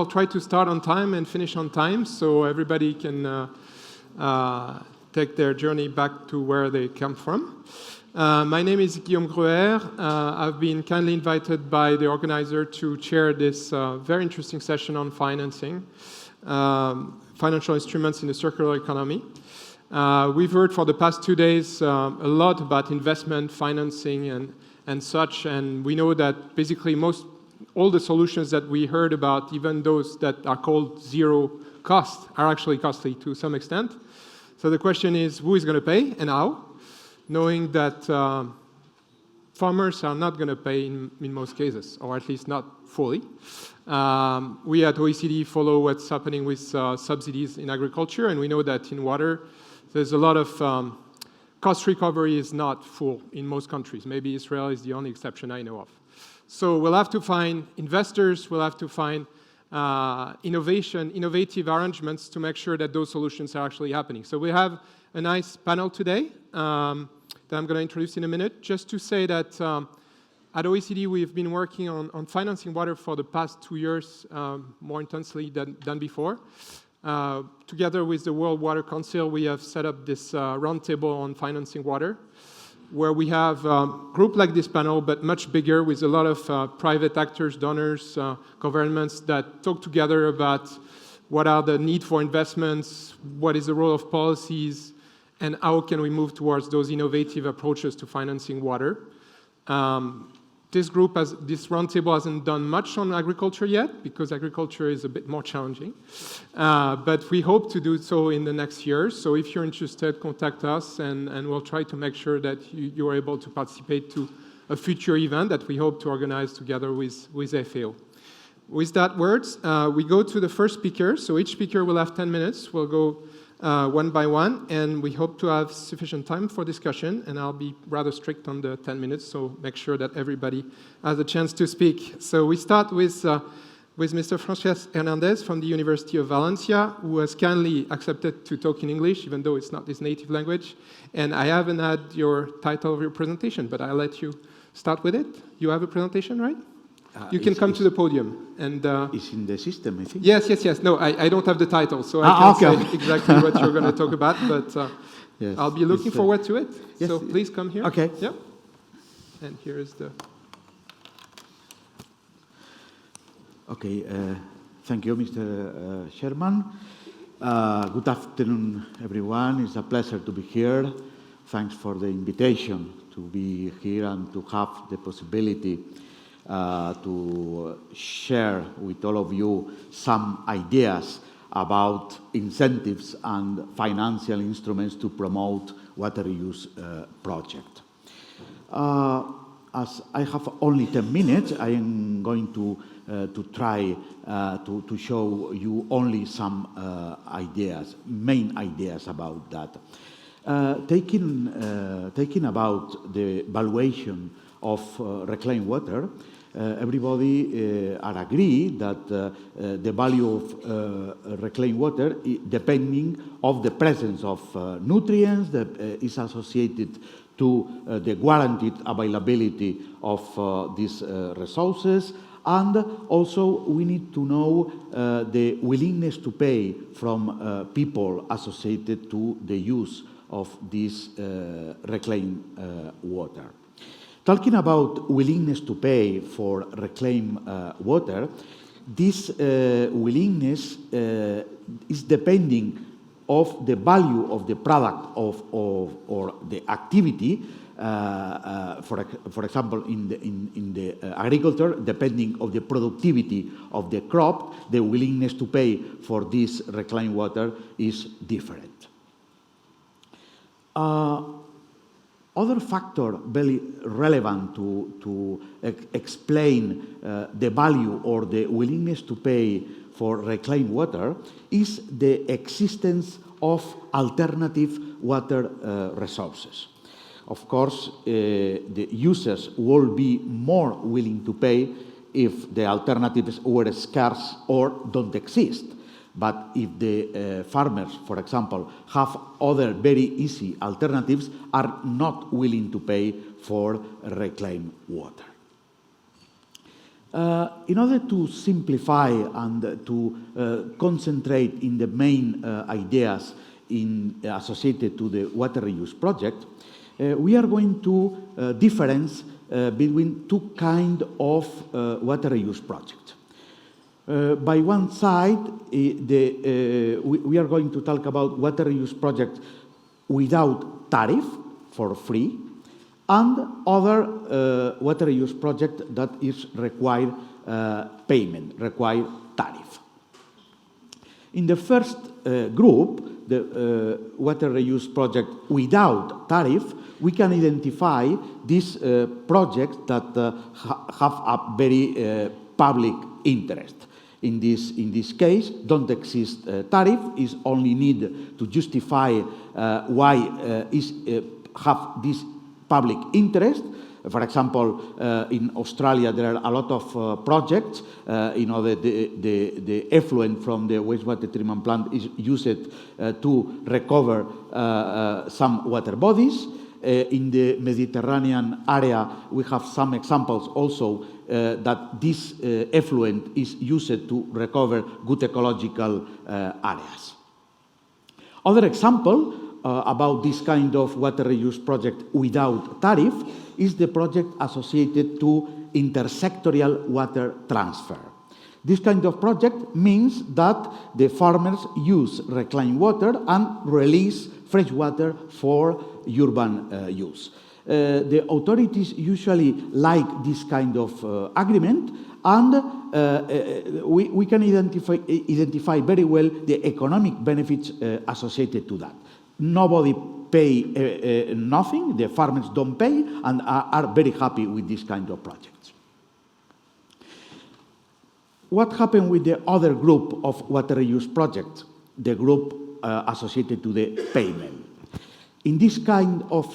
I'll try to start on time and finish on time so everybody can take their journey back to where they come from. My name is Guillaume Gruère. I've been kindly invited by the organizer to chair this very interesting session on financing, financial instruments in the circular economy. We've heard for the past 2 days a lot about investment, financing, and such, and we know that basically all the solutions that we heard about, even those that are called zero cost, are actually costly to some extent. So the question is, who is going to pay and how? Knowing that farmers are not going to pay in most cases, or at least not fully. We at OECD follow what's happening with subsidies in agriculture, and we know that in water, there's a lot of cost recovery is not full in most countries. Maybe Israel is the only exception I know of. So we'll have to find investors, we'll have to find innovative arrangements to make sure that those solutions are actually happening. So we have a nice panel today that I'm going to introduce in a minute. Just to say that at OECD, we've been working on financing water for the past 2 years more intensely than before. Together with the World Water Council, we have set up this roundtable on financing water, where we have a group like this panel, but much bigger, with a lot of private actors, donors, governments that talk together about what are the need for investments, what is the role of policies, and how can we move towards those innovative approaches to financing water. This roundtable hasn't done much on agriculture yet, because agriculture is a bit more challenging. But we hope to do so in the next years. So if you're interested, contact us, and we'll try to make sure that you are able to participate to a future event that we hope to organize together with FAO. With that words, we go to the first speaker. So each speaker will have 10 minutes. We'll go one by one, and we hope to have sufficient time for discussion, and I'll be rather strict on the 10 minutes, so make sure that everybody has a chance to speak. So we start with Mr. Francesc Hernández from the University of Valencia, who has kindly accepted to talk in English, even though it's not his native language. And I haven't had your title of your presentation, but I'll let you start with it. You have a presentation, right? You can come to the podium. And it's in the system, I think. Yes. No, I don't have the title, so I can't say exactly what you're going to talk about, but yes, I'll be looking forward to it. Yes, so please come here. Okay. Yep. And here is the... Okay. Thank you, Mr. Chairman. Good afternoon, everyone. It's a pleasure to be here. Thanks for the invitation to be here and to have the possibility to share with all of you some ideas about incentives and financial instruments to promote water use project. As I have only 10 minutes, I am going to try to show you only some main ideas about that. Taking about the valuation of reclaimed water, everybody agree that the value of reclaimed water, depending of the presence of nutrients that is associated to the guaranteed availability of these resources, and also we need to know the willingness to pay from people associated to the use of this reclaimed water. Talking about willingness to pay for reclaimed water, this willingness is depending of the value of the product or the activity. For example, in the agriculture, depending of the productivity of the crop, the willingness to pay for this reclaimed water is different. Other factor very relevant to explain the value or the willingness to pay for reclaimed water is the existence of alternative water resources. Of course, the users will be more willing to pay if the alternatives were scarce or don't exist. But if the farmers, for example, have other very easy alternatives, are not willing to pay for reclaimed water. In order to simplify and to concentrate in the main ideas associated to the water reuse project, we are going to difference between two kinds of water reuse projects. By one side, we are going to talk about water reuse projects without tariff, for free, and other water reuse project that is require payment, require tariff. In the first group, the water reuse project without tariff, we can identify these projects that have a very public interest. In this case, don't exist tariff, is only need to justify why have this public interest. For example, in Australia, there are a lot of projects. The effluent from the wastewater treatment plant is used to recover some water bodies. In the Mediterranean area, we have some examples also that this effluent is used to recover good ecological areas. Other example about this kind of water reuse project without tariff is the project associated to intersectorial water transfer. This kind of project means that the farmers use reclaimed water and release fresh water for urban use. The authorities usually like this kind of agreement, and we can identify very well the economic benefits associated to that. Nobody pay nothing, the farmers don't pay, and are very happy with this kind of projects. What happened with the other group of water reuse projects, the group associated to the payment? In this kind of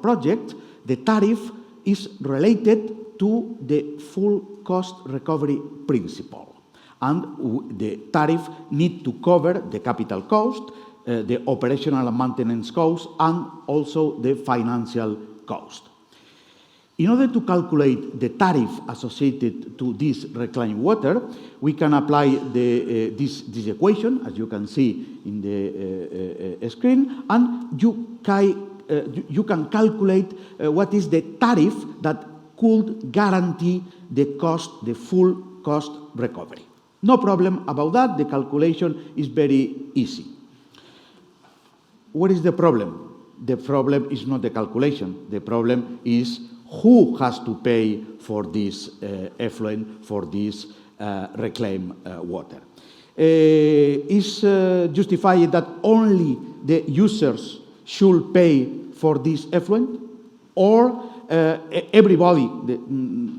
project, the tariff is related to the full cost recovery principle. And the tariff need to cover the capital cost, the operational and maintenance cost, and also the financial cost. In order to calculate the tariff associated to this reclaimed water, we can apply this equation, as you can see in the screen, and you can calculate what is the tariff that could guarantee the full cost recovery. No problem about that. The calculation is very easy. What is the problem? The problem is not the calculation. The problem is who has to pay for this effluent, for this reclaimed water. Is justified that only the users should pay for this effluent, or everybody, the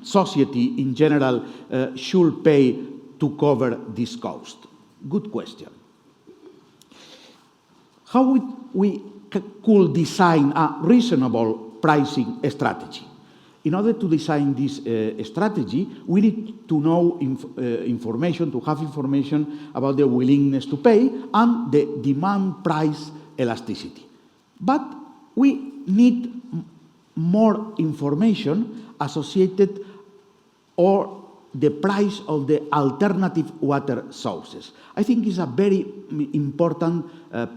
society in general, should pay to cover this cost? Good question. How we could design a reasonable pricing strategy? In order to design this strategy, we need to know information, to have information about the willingness to pay and the demand-price elasticity. But we need more information associated or the price of the alternative water sources. I think it's a very important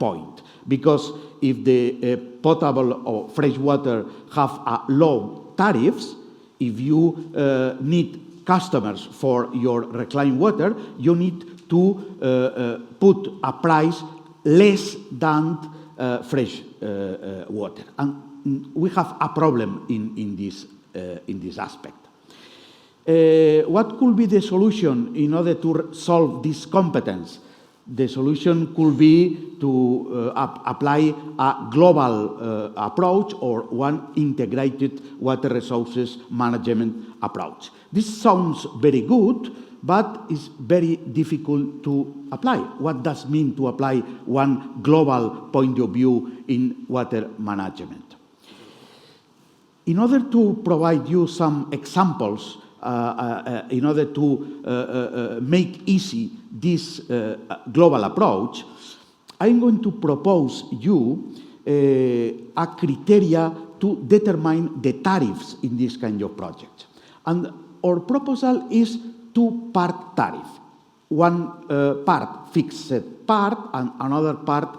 point, because if the potable or fresh water have a low tariffs, if you need customers for your reclaimed water, you need to put a price less than fresh water. And we have a problem in this aspect. What could be the solution in order to solve this competence? The solution could be to apply a global approach or one integrated water resources management approach. This sounds very good, but it's very difficult to apply. What does it mean to apply one global point of view in water management? In order to provide you some examples, in order to make easy this global approach, I'm going to propose you a criteria to determine the tariffs in this kind of project. And our proposal is two-part tariff. One part fixed part and another part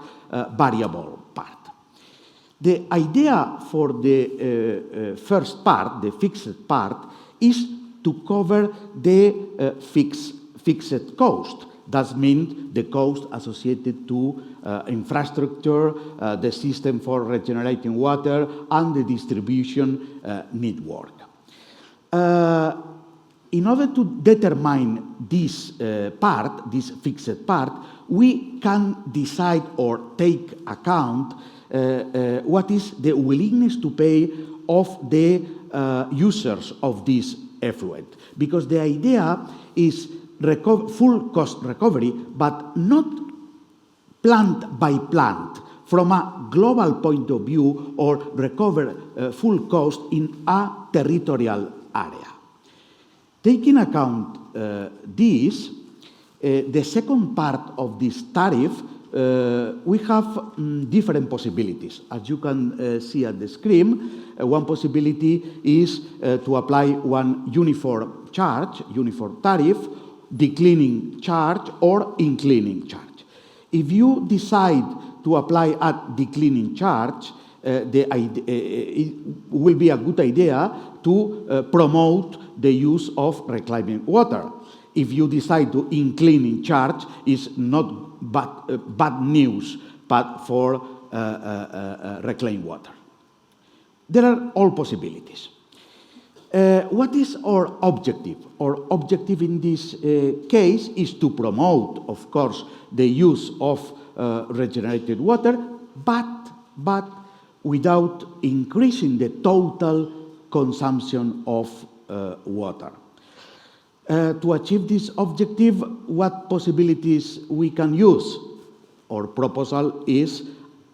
variable part. The idea for the first part, the fixed part, is to cover the fixed cost. That means the cost associated to infrastructure, the system for regenerating water, and the distribution network. In order to determine this part, this fixed part, we can decide or take account what is the willingness to pay of the users of this effluent. Because the idea is full cost recovery, but not plant by plant, from a global point of view, or recover full cost in a territorial area. Taking account this, the second part of this tariff, we have different possibilities. As you can see at the screen, one possibility is to apply one uniform charge, uniform tariff, declining charge, or inclining charge. If you decide to apply a declining charge, it will be a good idea to promote the use of reclaiming water. If you decide to inclining charge, it's not bad news, but for reclaimed water. There are all possibilities. What is our objective? Our objective in this case is to promote, of course, the use of regenerated water, but without increasing the total consumption of water. To achieve this objective, what possibilities we can use? Our proposal is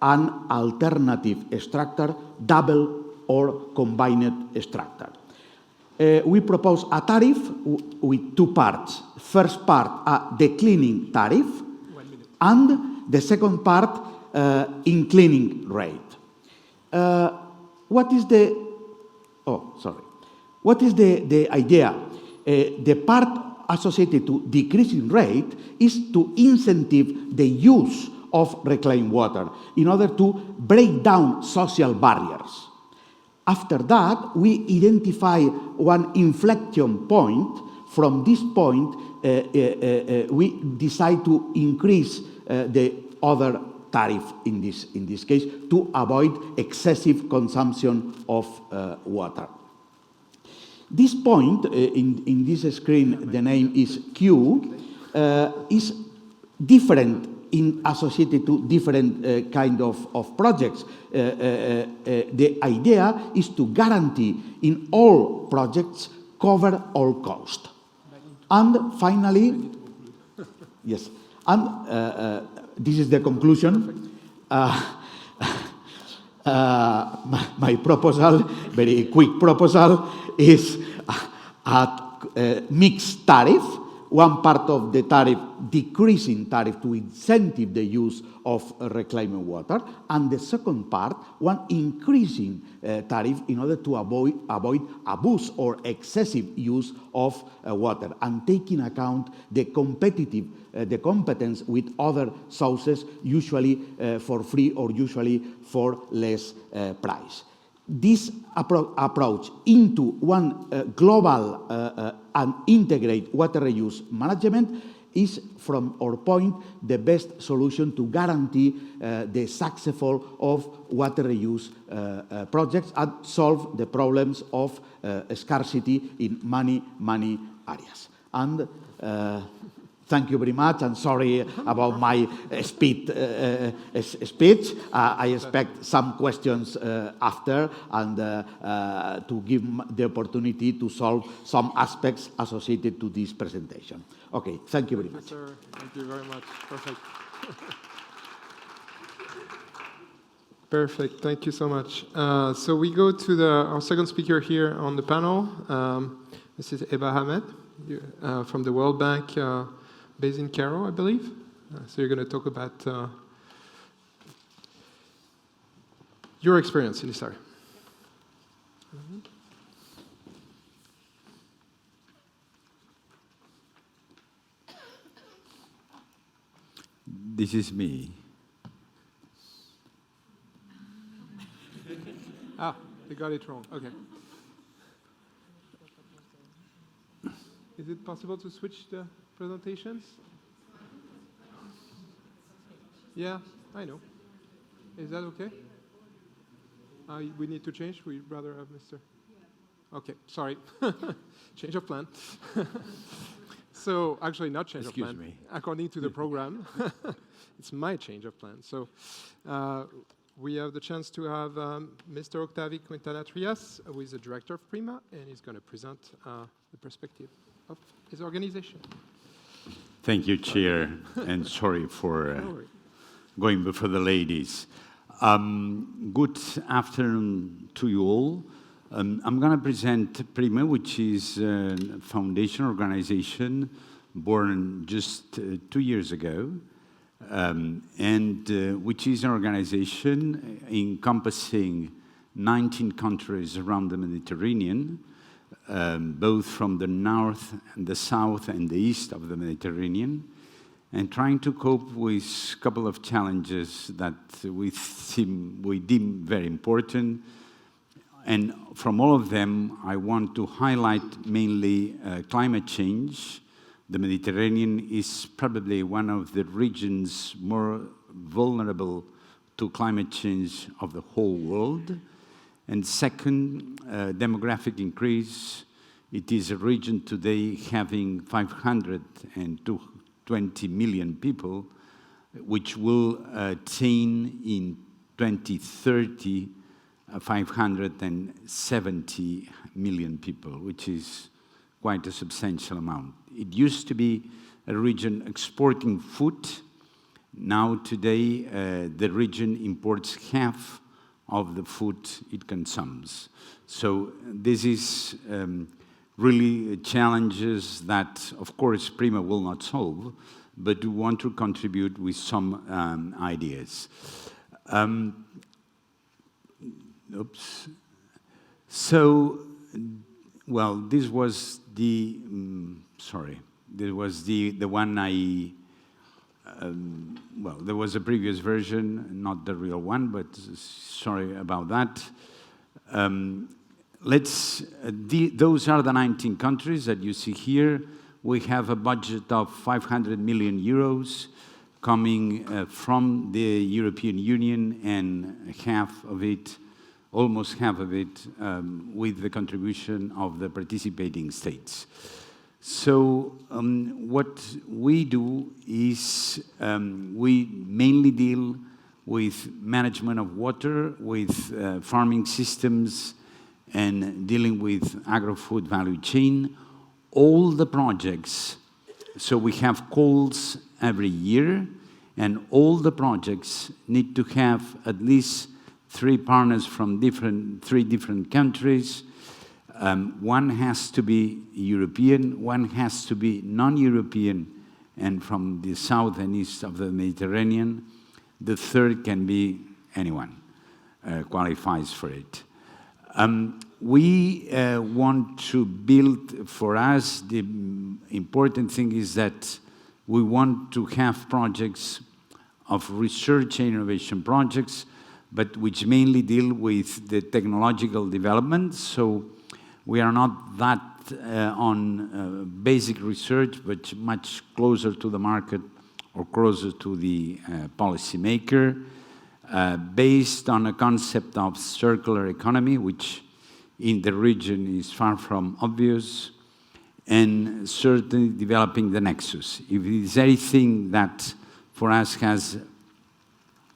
an alternative extractor, double or combined extractor. We propose a tariff with two parts. First part, a declining tariff, and the second part, inclining rate. What is the idea? The part associated to decreasing rate is to incentive the use of reclaimed water in order to break down social barriers. After that, we identify one inflection point. From this point, we decide to increase the other tariff in this case to avoid excessive consumption of water. This point in this screen, the name is Q, is different associated to different kind of projects. The idea is to guarantee in all projects cover all cost. And finally, yes, and this is the conclusion. My proposal, very quick proposal, is a mixed tariff. One part of the tariff, decreasing tariff to incentive the use of reclaimed water, and the second part, one increasing tariff in order to avoid abuse or excessive use of water, and taking account the competence with other sources, usually for free or usually for less price. This approach into one global and integrate water reuse management is, from our point, the best solution to guarantee the successful of water reuse projects and solve the problems of scarcity in many areas. And thank you very much, and sorry about my speech. I expect some questions after, and to give the opportunity to solve some aspects associated to this presentation. Okay, thank you very much. Yes, sir. Thank you very much. Perfect. Perfect. Thank you so much. So we go to our second speaker here on the panel. This is Heba Ahmed from the World Bank, based in Cairo, I believe. So you're going to talk about your experience in this area. this is me. Ah, they got it wrong. Okay. Is it possible to switch the presentations? Yeah, I know. Is that okay? We need to change. We'd rather have Mr. Okay, sorry. Change of plan. So, actually not change Excuse of plan. me. According to the program, it's my change of plan. So, we have the chance to have Mr. Octavi Quintana Trias, who is the director of PRIMA, and he's going to present the perspective of his organization. Thank you, Chair, and sorry for going before the ladies. Good afternoon to you all. I'm going to present PRIMA, which is a foundation organization born just 2 years ago, and which is an organization encompassing 19 countries around the Mediterranean, both from the north, and the south, and the east of the Mediterranean, and trying to cope with a couple of challenges that we deem very important. And from all of them, I want to highlight mainly climate change. The Mediterranean is probably one of the regions more vulnerable to climate change of the whole world. And second, demographic increase. It is a region today having 520 million people, which will attain in 2030 570 million people, which is quite a substantial amount. It used to be a region exporting food. Now, today, the region imports half of the food it consumes. So this is really challenges that, of course, PRIMA will not solve, but we want to contribute with some ideas. Oops. So, well, this was the, sorry, this was the one I, well, there was a previous version, not the real one, but sorry about that. Those are the 19 countries that you see here. We have a budget of 500 million euros coming from the European Union, and half of it, almost half of it, with the contribution of the participating states. So what we do is we mainly deal with management of water, with farming systems, and dealing with agro-food value chain. All the projects, so we have calls every year, and all the projects need to have at least 3 partners from 3 different countries. One has to be European, one has to be non-European, and from the south and east of the Mediterranean. The third can be anyone qualifies for it. We want to build, for us, the important thing is that we want to have projects of research and innovation projects, but which mainly deal with the technological development. So we are not that on basic research, but much closer to the market or closer to the policymaker, based on a concept of circular economy, which in the region is far from obvious, and certainly developing the nexus. If it is anything that for us has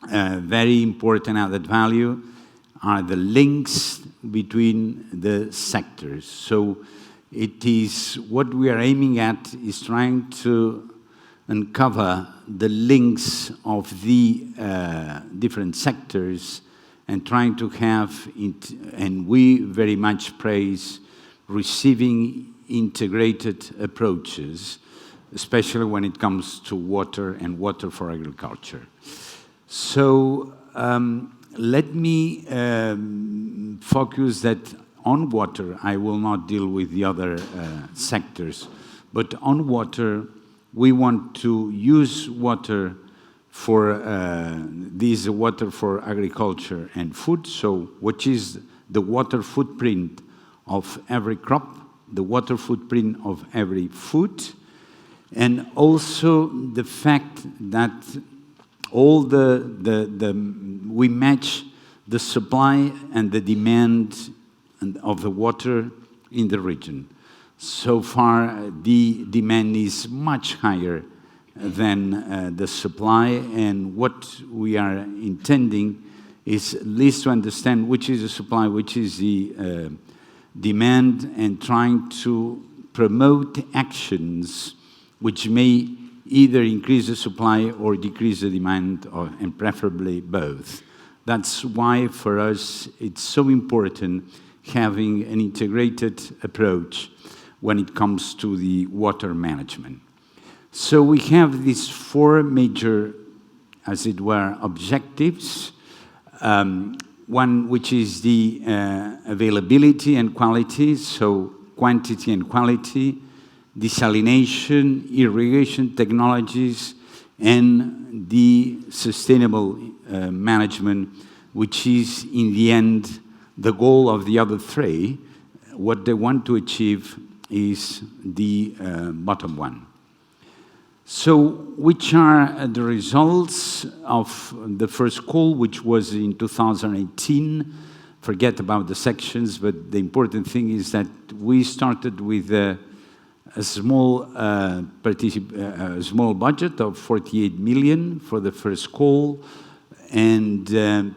very important added value, are the links between the sectors. So it is what we are aiming at is trying to uncover the links of the different sectors and trying to have it, and we very much praise receiving integrated approaches, especially when it comes to water and water for agriculture. So let me focus that on water. I will not deal with the other sectors, but on water, we want to use water for this water for agriculture and food. So what is the water footprint of every crop, the water footprint of every food, and also the fact that all we match the supply and the demand of the water in the region. So far, the demand is much higher than the supply, and what we are intending is at least to understand which is the supply, which is the demand, and trying to promote actions which may either increase the supply or decrease the demand, and preferably both. That's why for us it's so important having an integrated approach when it comes to the water management. So we have these four major, as it were, objectives. One which is the availability and quality, so quantity and quality, desalination, irrigation technologies, and the sustainable management, which is in the end the goal of the other three. What they want to achieve is the bottom one. So which are the results of the first call, which was in 2018? Forget about the sections, but the important thing is that we started with a small budget of 48 million for the first call, and the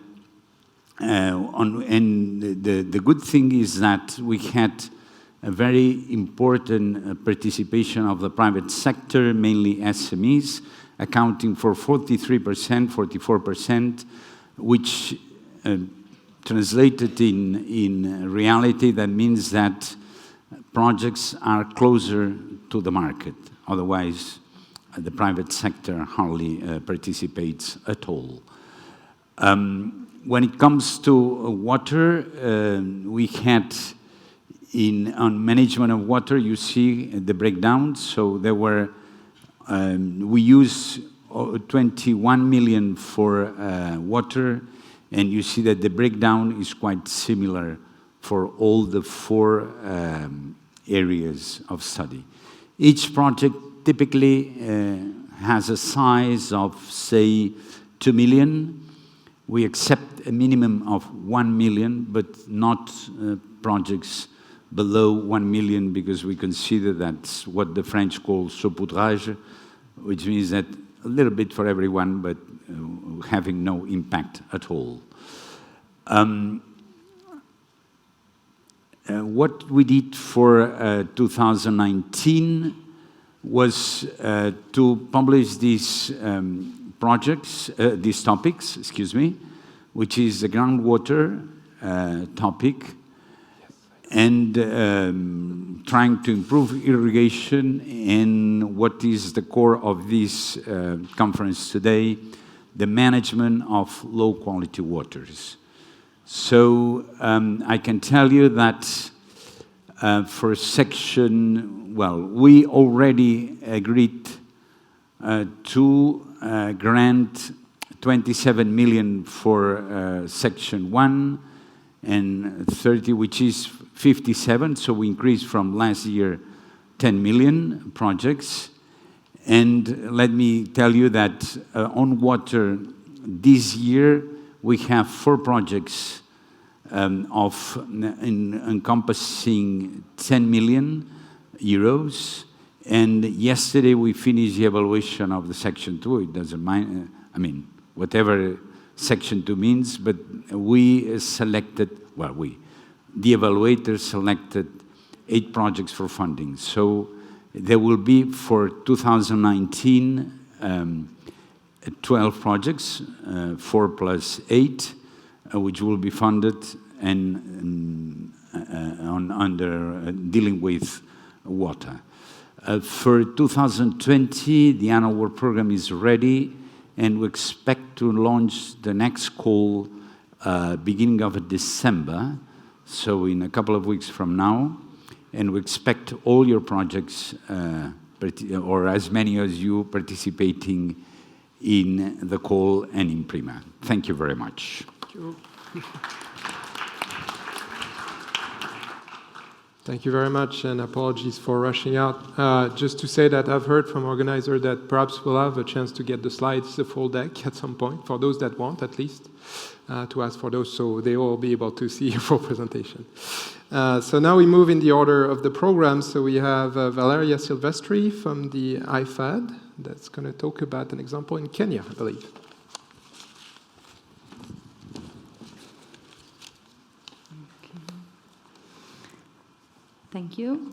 good thing is that we had a very important participation of the private sector, mainly SMEs, accounting for 43%, 44%, which translated in reality, that means that projects are closer to the market. Otherwise, the private sector hardly participates at all. When it comes to water, we had on management of water, you see the breakdown. So there were, we use 21 million for water, and you see that the breakdown is quite similar for all the four areas of study. Each project typically has a size of, say, 2 million. We accept a minimum of 1 million, but not projects below 1 million, because we consider that's what the French call saupoudrage, which means that a little bit for everyone, but having no impact at all. What we did for 2019 was to publish these projects, these topics, excuse me, which is the groundwater topic, and trying to improve irrigation, and what is the core of this conference today, the management of low-quality waters. So I can tell you that for section, well, we already agreed to grant 27 million for section 1, and 30, which is 57, so we increased from last year 10 million projects. And let me tell you that on water this year we have 4 projects encompassing 10 million euros. And yesterday we finished the evaluation of the section 2. It doesn't mind, I mean, whatever section 2 means, but we selected, well, the evaluators selected 8 projects for funding. So there will be for 2019 12 projects, 4 plus 8, which will be funded and under dealing with water. For 2020, the annual work program is ready, and we expect to launch the next call beginning of December, so in a couple of weeks from now, and we expect all your projects, or as many as you, participating in the call and in PRIMA. Thank you very much. Thank you. Thank you very much, and apologies for rushing out. Just to say that I've heard from organizer that perhaps we'll have a chance to get the slides, the full deck at some point, for those that want at least, to ask for those so they will be able to see your full presentation. So now we move in the order of the program. So we have Valeria Silvestri from the IFAD that's going to talk about an example in Kenya, I believe. Thank you.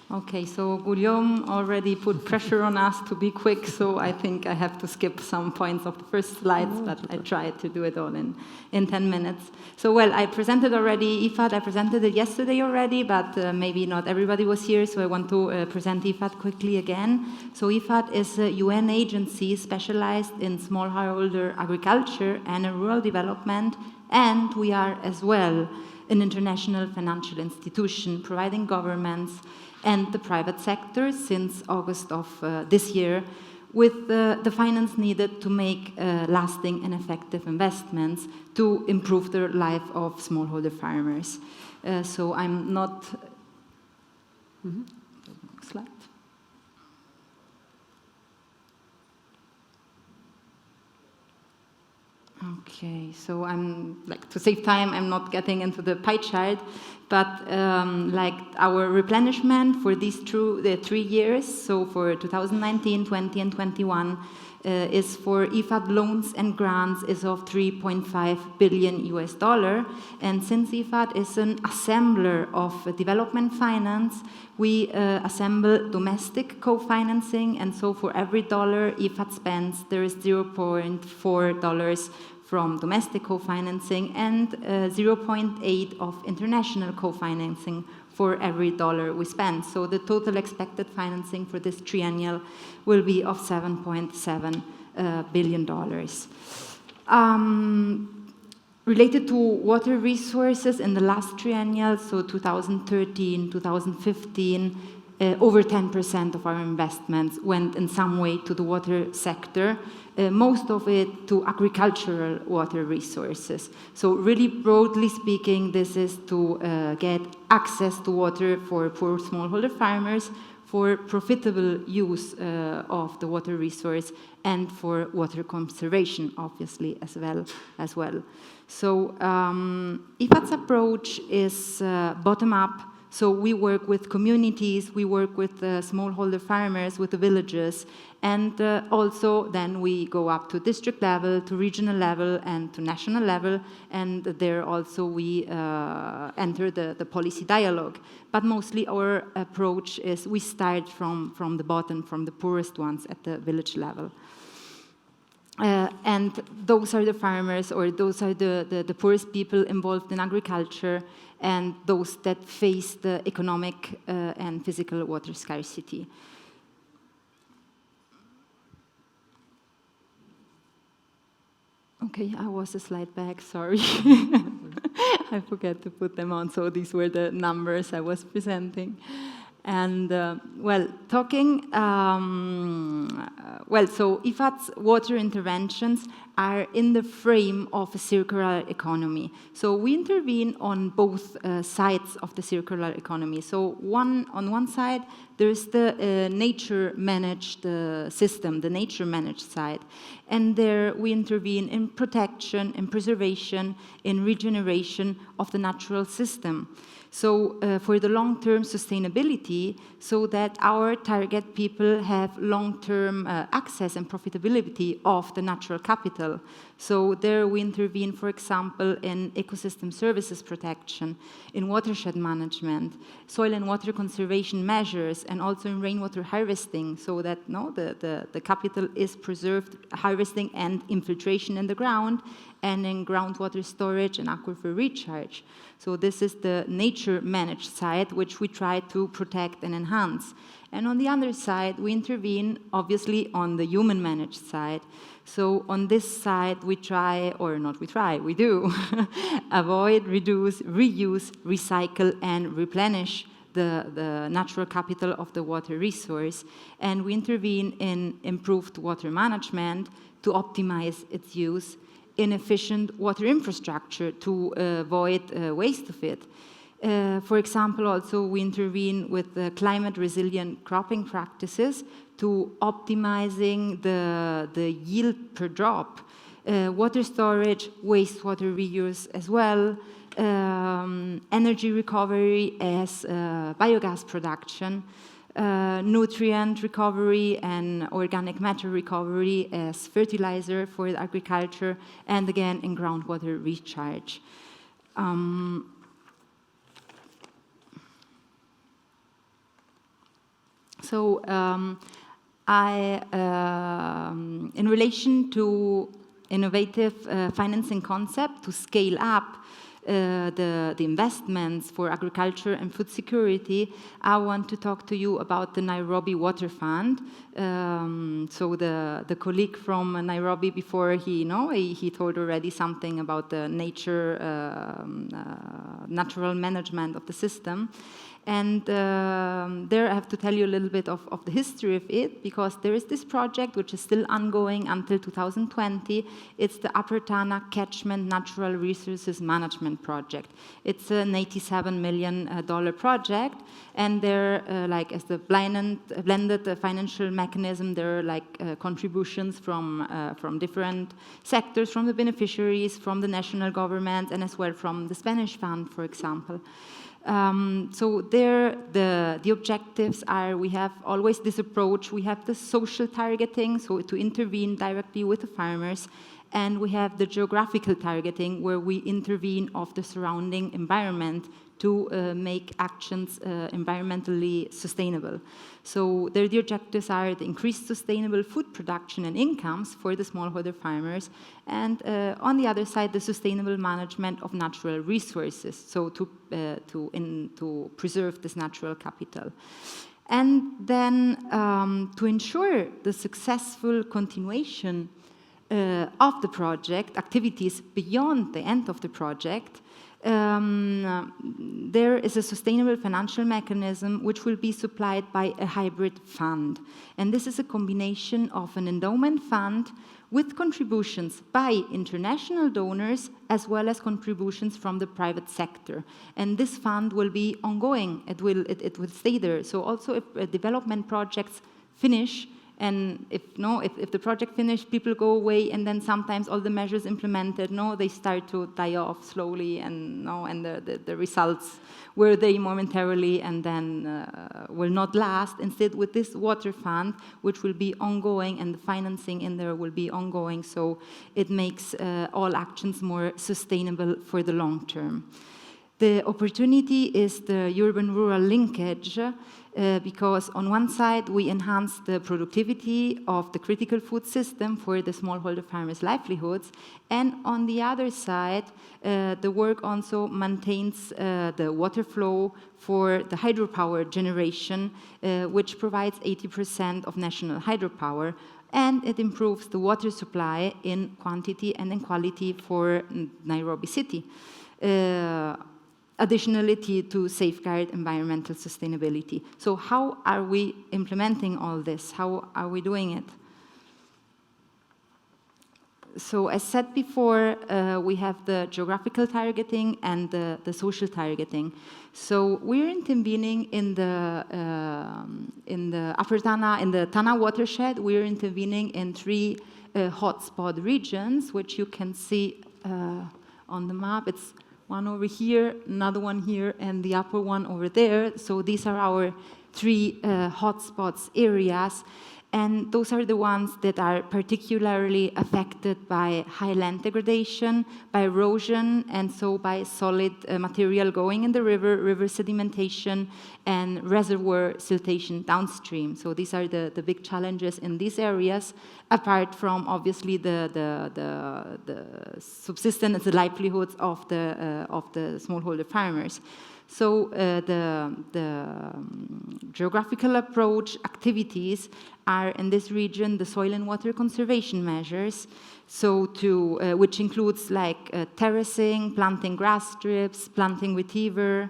Okay, so Guillaume already put pressure on us to be quick, so I think I have to skip some points of the first slides, but I tried to do it all in 10 minutes. So, well, I presented already IFAD. I presented it yesterday already, but maybe not everybody was here, so I want to present IFAD quickly again. So IFAD is a UN agency specialized in smallholder agriculture and rural development, and we are as well an international financial institution providing governments and the private sector since August of this year with the finance needed to make lasting and effective investments to improve the life of smallholder farmers. So I'm not... Slide. Okay, so I'm like to save time, I'm not getting into the pie chart, but like our replenishment for these 3 years, so for 2019, 20, and 21, is for IFAD loans and grants is of $3.5 billion. And since IFAD is an assembler of development finance, we assemble domestic co-financing, and so for every dollar IFAD spends, there is $0.4 from domestic co-financing and 0.8 of international co-financing for every dollar we spend. So the total expected financing for this triennial will be of $7.7 billion. Related to water resources in the last triennial, so 2013, 2015, over 10% of our investments went in some way to the water sector, most of it to agricultural water resources. So really broadly speaking, this is to get access to water for poor smallholder farmers, for profitable use of the water resource, and for water conservation, obviously, as well. So IFAD's approach is bottom-up. So we work with communities, we work with smallholder farmers, with the villages, and also then we go up to district level, to regional level, and to national level, and there also we enter the policy dialogue. But mostly our approach is we start from the bottom, from the poorest ones at the village level. And those are the farmers, or those are the poorest people involved in agriculture, and those that face the economic and physical water scarcity. Okay, I was a slide back, sorry. I forgot to put them on, so these were the numbers I was presenting. And, well, talking, so IFAD's water interventions are in the frame of a circular economy. So we intervene on both sides of the circular economy. So on one side, there's the nature-managed system, the nature-managed side. And there we intervene in protection, in preservation, in regeneration of the natural system. So for the long-term sustainability, so that our target people have long-term access and profitability of the natural capital. So there we intervene, for example, in ecosystem services protection, in watershed management, soil and water conservation measures, and also in rainwater harvesting, so that the capital is preserved, harvesting and infiltration in the ground, and in groundwater storage and aquifer recharge. So this is the nature-managed side, which we try to protect and enhance. And on the other side, we intervene, obviously, on the human-managed side. So on this side, we try, or not we try, we do, avoid, reduce, reuse, recycle, and replenish the natural capital of the water resource. And we intervene in improved water management to optimize its use, in efficient water infrastructure to avoid waste of it. For example, also we intervene with the climate-resilient cropping practices to optimizing the yield per drop, water storage, wastewater reuse as well, energy recovery as biogas production, nutrient recovery and organic matter recovery as fertilizer for agriculture, and again in groundwater recharge. In relation to innovative financing concept to scale up the investments for agriculture and food security, I want to talk to you about the Nairobi Water Fund. So the colleague from Nairobi before, he told already something about the natural management of the system. And there I have to tell you a little bit of the history of it, because there is this project which is still ongoing until 2020. It's the Upper Tana Catchment Natural Resources Management Project. It's an $87 million project, and they're like as the blended financial mechanism, there are like contributions from different sectors, from the beneficiaries, from the national government, and as well from the Spanish fund, for example. So there, the objectives are, we have always this approach, we have the social targeting, so to intervene directly with the farmers, and we have the geographical targeting, where we intervene of the surrounding environment to make actions environmentally sustainable. So there the objectives are the increased sustainable food production and incomes for the smallholder farmers, and on the other side, the sustainable management of natural resources, so to preserve this natural capital. And then to ensure the successful continuation of the project, activities beyond the end of the project, there is a sustainable financial mechanism which will be supplied by a hybrid fund. And this is a combination of an endowment fund with contributions by international donors as well as contributions from the private sector. And this fund will be ongoing. It will stay there. So also if development projects finish, and if the project finished, people go away, and then sometimes all the measures implemented, they start to die off slowly, and the results were there momentarily, and then will not last. Instead, with this water fund, which will be ongoing, and the financing in there will be ongoing, so it makes all actions more sustainable for the long term. The opportunity is the urban-rural linkage, because on one side, we enhance the productivity of the critical food system for the smallholder farmers' livelihoods, and on the other side, the work also maintains the water flow for the hydropower generation, which provides 80% of national hydropower, and it improves the water supply in quantity and in quality for Nairobi city. Additionally, to safeguard environmental sustainability. So how are we implementing all this? How are we doing it? So as said before, we have the geographical targeting and the social targeting. So we're intervening in the Upper Tana, in the Tana watershed. We're intervening in 3 hotspot regions, which you can see on the map. It's one over here, another one here, and the upper one over there. So these are our 3 hotspots areas. And those are the ones that are particularly affected by high land degradation, by erosion, and so by solid material going in the river sedimentation, and reservoir siltation downstream. So these are the big challenges in these areas, apart from obviously the subsistence and the livelihoods of the smallholder farmers. So geographical approach activities are in this region the soil and water conservation measures, so which includes like terracing, planting grass strips, planting with heather,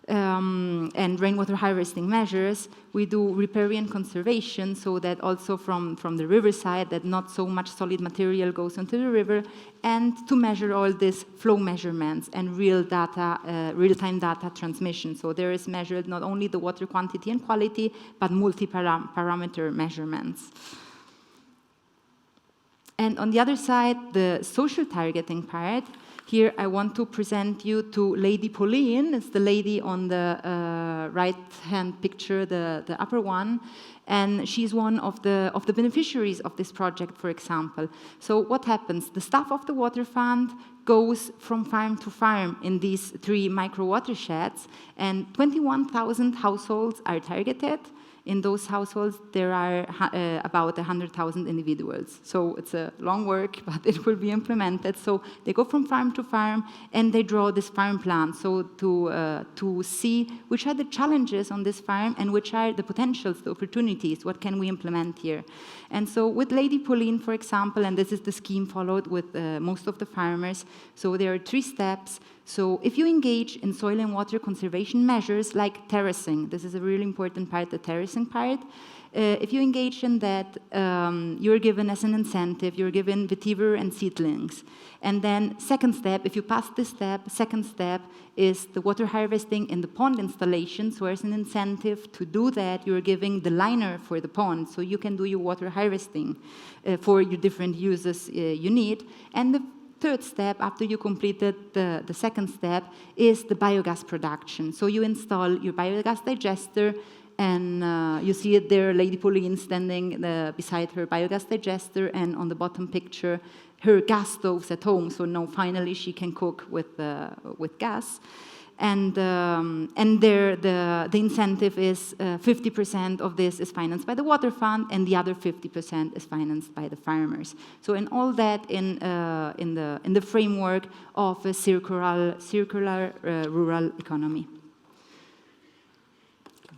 and rainwater harvesting measures. We do riparian conservation, so that also from the riverside, that not so much solid material goes into the river, and to measure all these flow measurements and real-time data transmission. So there is measured not only the water quantity and quality, but multi-parameter measurements. And on the other side, the social targeting part. Here I want to present you to Lady Pauline. It's the lady on the right-hand picture, the upper one. And she's one of the beneficiaries of this project, for example. So what happens? The staff of the water fund goes from farm to farm in these 3 micro watersheds, and 21,000 households are targeted. In those households, there are about 100,000 individuals. So it's a long work, but it will be implemented. So they go from farm to farm, and they draw this farm plan. So to see which are the challenges on this farm and which are the potentials, the opportunities, what can we implement here. And so with Lady Pauline, for example, and this is the scheme followed with most of the farmers, so there are 3 steps. So if you engage in soil and water conservation measures like terracing, this is a really important part, the terracing part. If you engage in that, you're given as an incentive, you're given vetiver and seedlings. And then second step, if you pass this step, second step is the water harvesting in the pond installation. So as an incentive to do that, you're giving the liner for the pond, so you can do your water harvesting for your different uses you need. And the third step, after you completed the second step, is the biogas production. So you install your biogas digester, and you see it there, Lady Pauline standing beside her biogas digester, and on the bottom picture, her gas stoves at home. So now finally she can cook with gas. And there the incentive is 50% of this is financed by the water fund, and the other 50% is financed by the farmers. So in all that in the framework of a circular rural economy.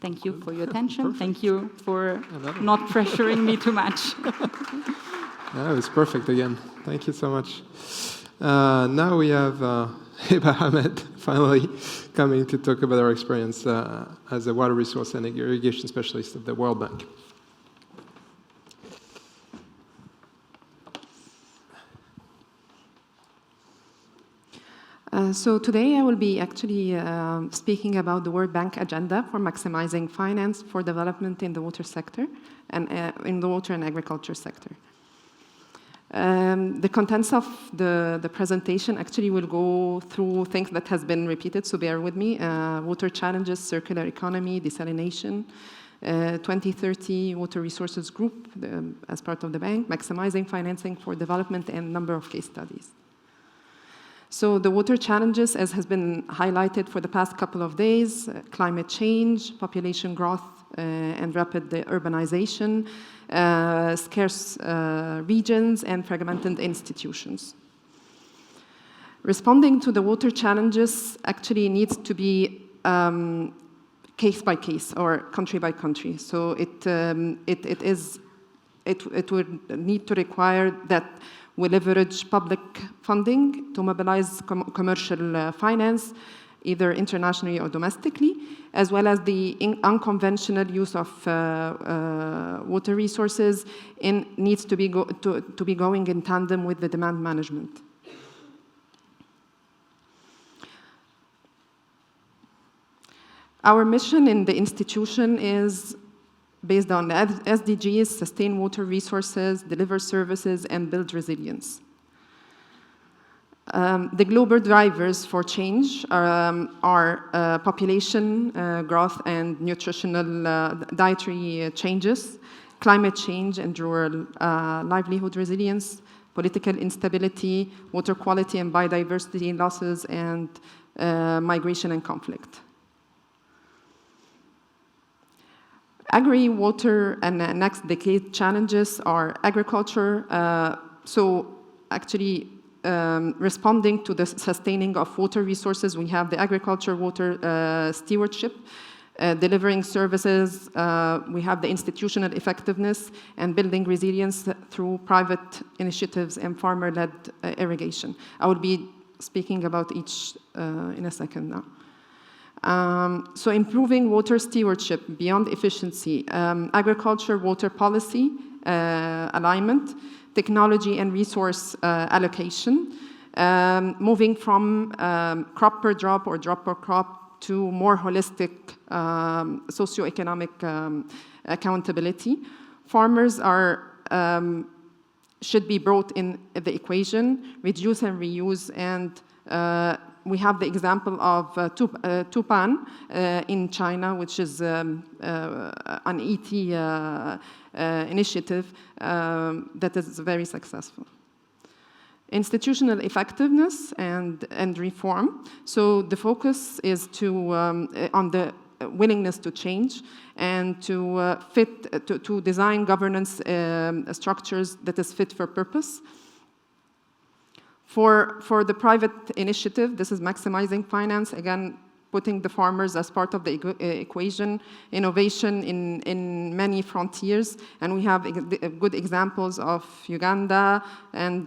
Thank you for your attention. Perfect. Thank you for not pressuring me too much. That was perfect again. Thank you so much. Now we have Heba Ahmed finally coming to talk about our experience as a water resource and irrigation specialist at the World Bank. So today I will be actually speaking about the World Bank agenda for maximizing finance for development in the water sector and in the water and agriculture sector. The contents of the presentation actually will go through things that has been repeated, so bear with me. Water challenges, circular economy, desalination, 2030 water resources group as part of the bank, maximizing financing for development, and number of case studies. So the water challenges, as has been highlighted for the past couple of days, climate change, population growth, and rapid urbanization, scarce regions, and fragmented institutions. Responding to the water challenges actually needs to be case by case or country by country. So it would need to require that we leverage public funding to mobilize commercial finance, either internationally or domestically, as well as the unconventional use of water resources needs to be going in tandem with the demand management. Our mission in the institution is based on the SDGs, sustain water resources, deliver services, and build resilience. The global drivers for change are population growth and nutritional dietary changes, climate change and rural livelihood resilience, political instability, water quality and biodiversity losses, and migration and conflict. Agri-water and next decade challenges are agriculture. So actually, responding to the sustaining of water resources, we have the agriculture water stewardship. Delivering services, we have the institutional effectiveness and building resilience through private initiatives and farmer-led irrigation. I will be speaking about each in a second now. So improving water stewardship beyond efficiency, agriculture water policy alignment, technology and resource allocation, moving from crop per drop or drop per crop to more holistic socioeconomic accountability. Farmers should be brought in the equation, reduce and reuse, and we have the example of Tupan in China, which is an ET initiative that is very successful. Institutional effectiveness and reform. So the focus is on the willingness to change and to design governance structures that is fit for purpose. For the private initiative, this is maximizing finance, again, putting the farmers as part of the equation, innovation in many frontiers, and we have good examples of Uganda and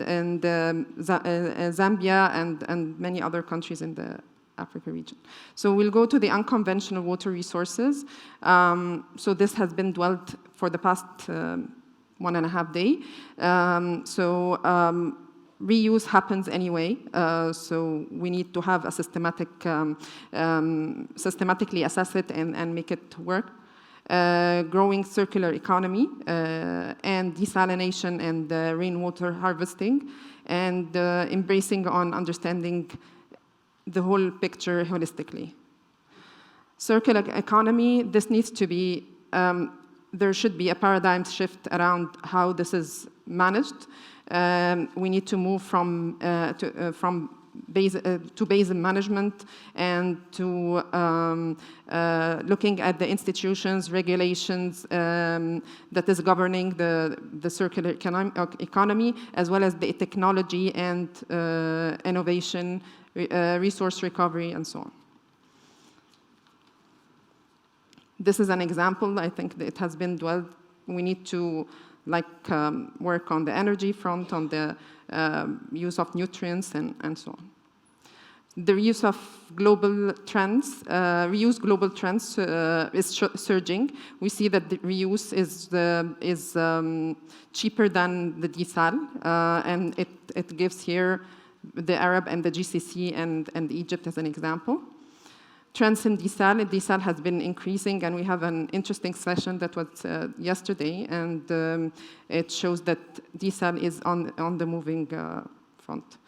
Zambia and many other countries in the Africa region. So we'll go to the unconventional water resources. So this has been dwelt for the past 1.5 days. Reuse happens anyway, so we need to have a systematically assess it and make it work. Growing circular economy and desalination and rainwater harvesting, and embracing on understanding the whole picture holistically. Circular economy, this needs to be, there should be a paradigm shift around how this is managed. We need to move from basin management and to looking at the institutions, regulations that is governing the circular economy, as well as the technology and innovation, resource recovery, and so on. This is an example. I think that it has been dwelled. We need to work on the energy front, on the use of nutrients, and so on. The reuse of global trends, is surging. We see that the reuse is cheaper than the desal, and it gives here the Arab and the GCC and Egypt as an example. Trends in desal has been increasing, and we have an interesting session that was yesterday, and it shows that desal is on the moving front.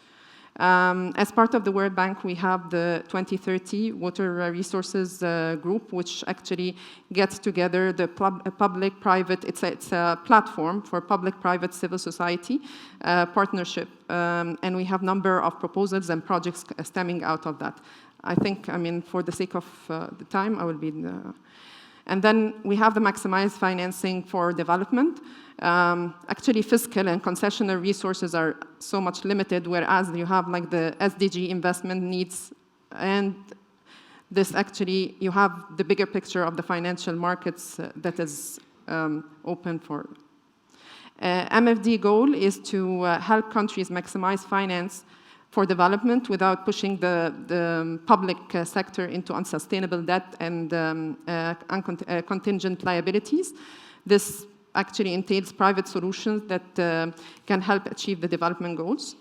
As part of the World Bank, we have the 2030 Water Resources Group, which actually gets together the public-private, it's a platform for public-private civil society partnership, and we have a number of proposals and projects stemming out of that. I think, for the sake of the time, I will be in the... And then we have the maximized financing for development. Actually, fiscal and concessional resources are so much limited, whereas you have the SDG investment needs, and this actually, you have the bigger picture of the financial markets that is open for. MFD goal is to help countries maximize finance for development without pushing the public sector into unsustainable debt and contingent liabilities. This actually entails private solutions that can help achieve the development goals.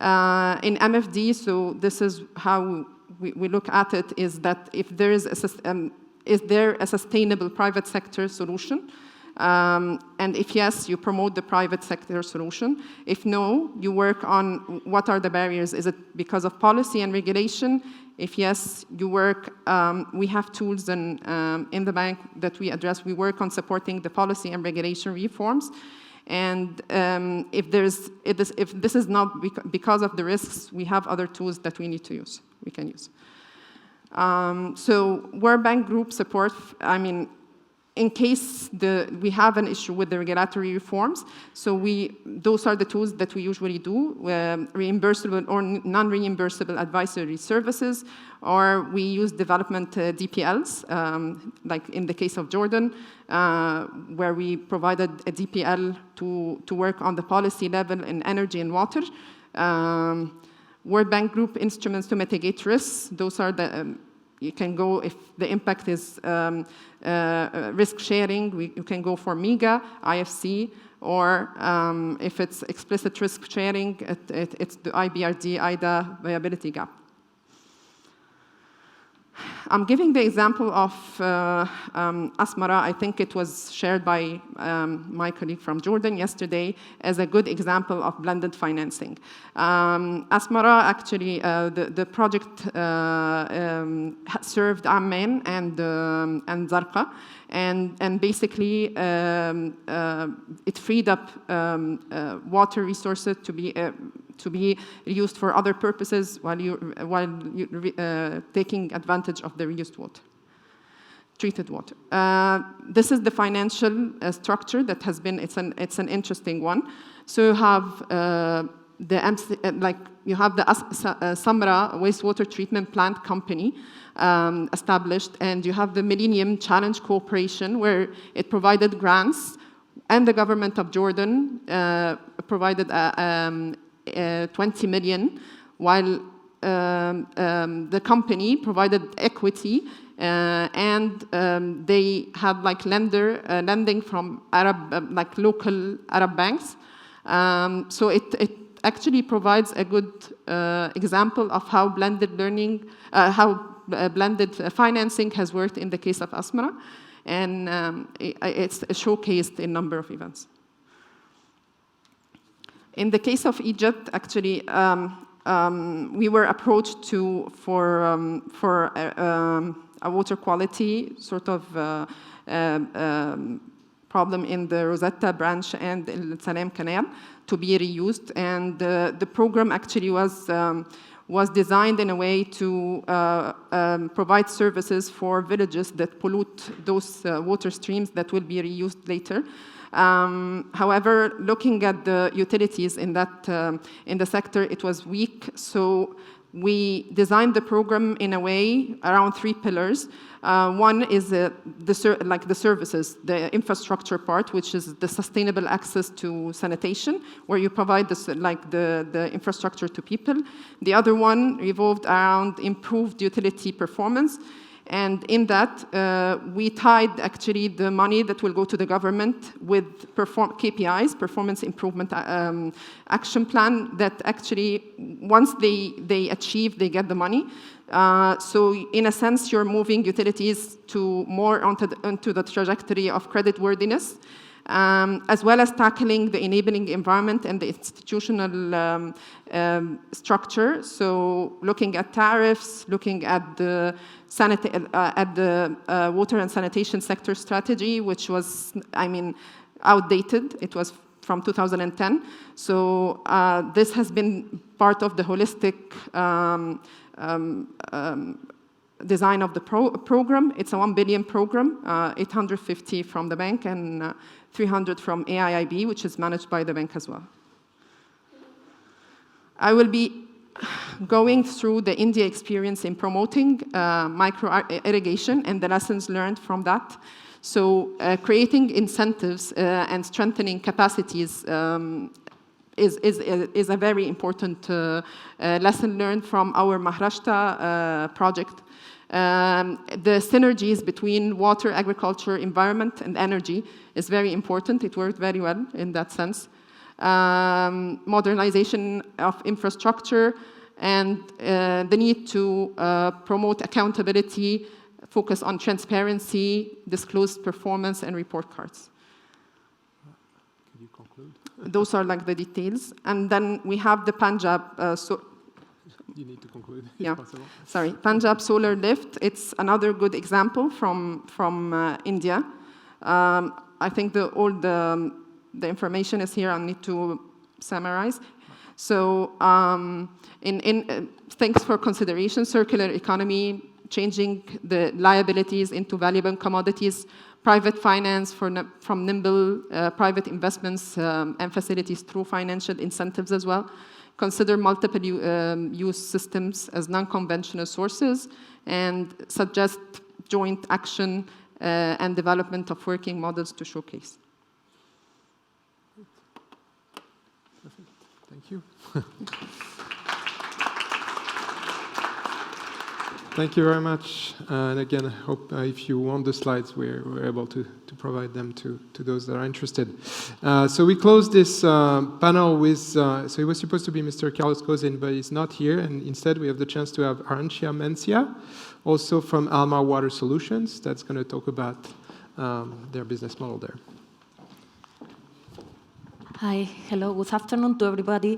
In MFD, so this is how we look at it, is that if there is there a sustainable private sector solution? And if yes, you promote the private sector solution. If no, you work on what are the barriers. Is it because of policy and regulation? If yes, you work, we have tools in the bank that we address. We work on supporting the policy and regulation reforms. And if this is not because of the risks, we have other tools that we need to use, we can use. So World Bank group support, in case we have an issue with the regulatory reforms, so those are the tools that we usually do, reimbursable or non-reimbursable advisory services, or we use development DPLs, like in the case of Jordan, where we provided a DPL to work on the policy level in energy and water. World Bank Group instruments to mitigate risks, those are the you can go, if the impact is risk sharing, you can go for MEGA, IFC, or if it's explicit risk sharing, it's the IBRD, IDA viability gap. I'm giving the example of Asmara. I think it was shared by my colleague from Jordan yesterday as a good example of blended financing. Asmara, actually, the project served Amman and Zarqa, and basically it freed up water resources to be used for other purposes while taking advantage of the reused water, treated water. This is the financial structure that has been. It's an interesting one. So you have you have the Samra wastewater treatment plant company established, and you have the Millennium Challenge Corporation, where it provided grants, and the government of Jordan provided 20 million, while the company provided equity, and they had like lending from Arab, local Arab banks. So it actually provides a good example of how blended learning, blended financing has worked in the case of Asmara, and it's showcased in a number of events. In the case of Egypt, actually, we were approached for a water quality sort of problem in the Rosetta branch and the Salam Canal to be reused, and the program actually was designed in a way to provide services for villages that pollute those water streams that will be reused later. However, looking at the utilities in the sector, it was weak. So we designed the program in a way around 3 pillars. One is the services, the infrastructure part, which is the sustainable access to sanitation, where you provide the infrastructure to people. The other one revolved around improved utility performance. And in that, we tied actually the money that will go to the government with KPIs, performance improvement action plan, that actually, once they achieve, they get the money. So in a sense, you're moving utilities to more onto the trajectory of creditworthiness, as well as tackling the enabling environment and the institutional structure. So looking at tariffs, looking at the water and sanitation sector strategy, which was, outdated. It was from 2010. So this has been part of the holistic design of the program. It's a 1 billion program, 850 from the bank and 300 from AIIB, which is managed by the bank as well. I will be going through the India experience in promoting micro-irrigation and the lessons learned from that. So creating incentives and strengthening capacities is a very important lesson learned from our Maharashtra project. The synergies between water, agriculture, environment, and energy is very important. It worked very well in that sense. Modernization of infrastructure and the need to promote accountability, focus on transparency, disclosed performance, and report cards. Can you conclude? Those are like the details. And then we have the Punjab. You need to conclude, yeah. if possible. Sorry, Punjab Solar Lift. It's another good example from India. I think all the information is here. I need to summarize. So thanks for consideration, circular economy, changing the liabilities into valuable commodities, private finance from nimble private investments and facilities through financial incentives as well. Consider multiple use systems as non-conventional sources, and suggest joint action and development of working models to showcase. Thank you. Thank you very much. And again, I hope if you want the slides, we're able to provide them to those that are interested. So we closed this panel with, so it was supposed to be Mr. Carlos Cosín, but he's not here. And instead, we have the chance to have Arantxa Mencia, also from Almar Water Solutions, that's going to talk about their business model there. Hi, hello, good afternoon to everybody.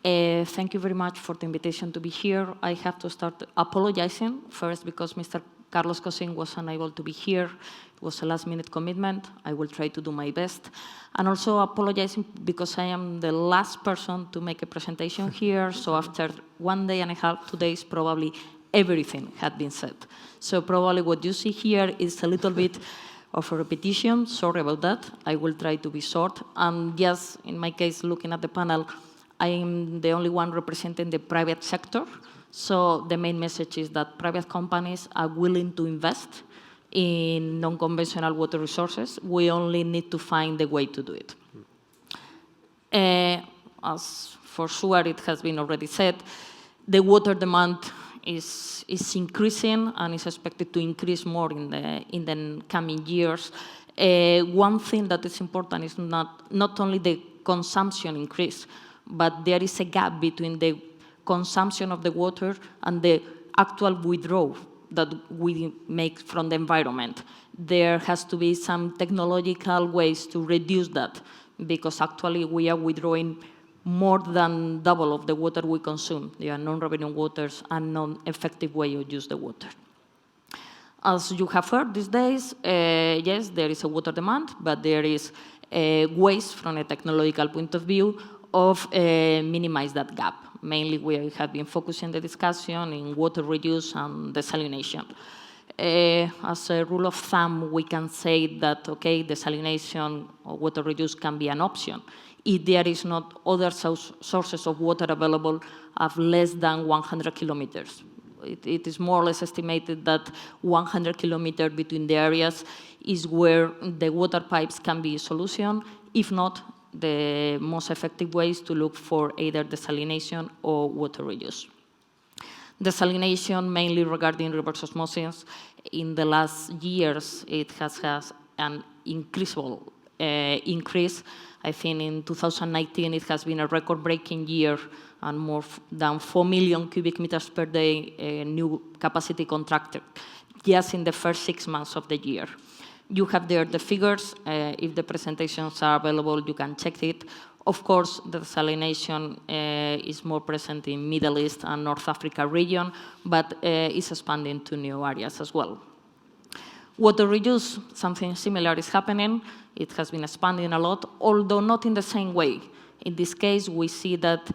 Thank you very much for the invitation to be here. I have to start apologizing first because Mr. Carlos Cosín was unable to be here. It was a last-minute commitment. I will try to do my best. And also apologizing because I am the last person to make a presentation here. So after 1 day and a half, 2 days, probably everything had been said. So probably what you see here is a little bit of a repetition. Sorry about that. I will try to be short. And yes, in my case, looking at the panel, I am the only one representing the private sector. So the main message is that private companies are willing to invest in non-conventional water resources. We only need to find the way to do it. As for sure it has been already said, the water demand is increasing and is expected to increase more in the coming years. One thing that is important is not only the consumption increase, but there is a gap between the consumption of the water and the actual withdrawal that we make from the environment. There has to be some technological ways to reduce that, because actually we are withdrawing more than double of the water we consume. They are non-revenue waters and non-effective way to use the water. As you have heard these days, yes, there is a water demand, but there is ways from a technological point of view of minimize that gap. Mainly, we have been focusing the discussion in water reuse and desalination. As a rule of thumb, we can say that, okay, desalination or water reuse can be an option if there is not other sources of water available of less than 100 kilometers. It is more or less estimated that 100 kilometers between the areas is where the water pipes can be a solution. If not, the most effective ways to look for either desalination or water reuse. Desalination, mainly regarding reverse osmosis, in the last years, it has an increase. I think in 2019, it has been a record-breaking year and more than 4 million cubic meters per day new capacity contracted, just in the first 6 months of the year. You have there the figures. If the presentations are available, you can check it. Of course, the desalination is more present in Middle East and North Africa region, but is expanding to new areas as well. Water reuse, something similar is happening. It has been expanding a lot, although not in the same way. In this case, we see that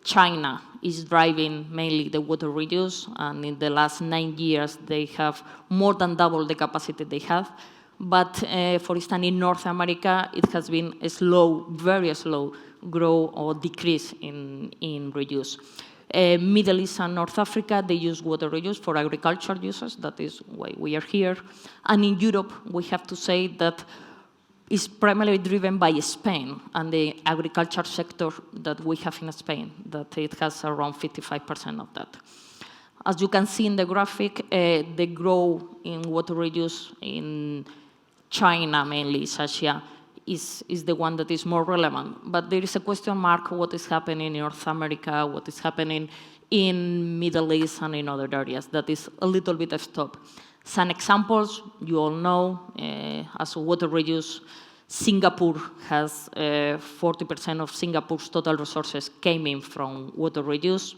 China is driving mainly the water reuse, and in the last 9 years, they have more than doubled the capacity they have. But for instance, in North America, it has been a slow, very slow growth or decrease in reuse. Middle East and North Africa, they use water reuse for agriculture uses. That is why we are here. And in Europe, we have to say that it's primarily driven by Spain and the agriculture sector that we have in Spain, that it has around 55% of that. As you can see in the graphic, the growth in water reuse in China, mainly Asia, is the one that is more relevant. But there is a question mark, what is happening in North America, what is happening in Middle East and in other areas. That is a little bit of stop. Some examples, you all know, as water reuse, Singapore has 40% of Singapore's total resources came in from water reuse.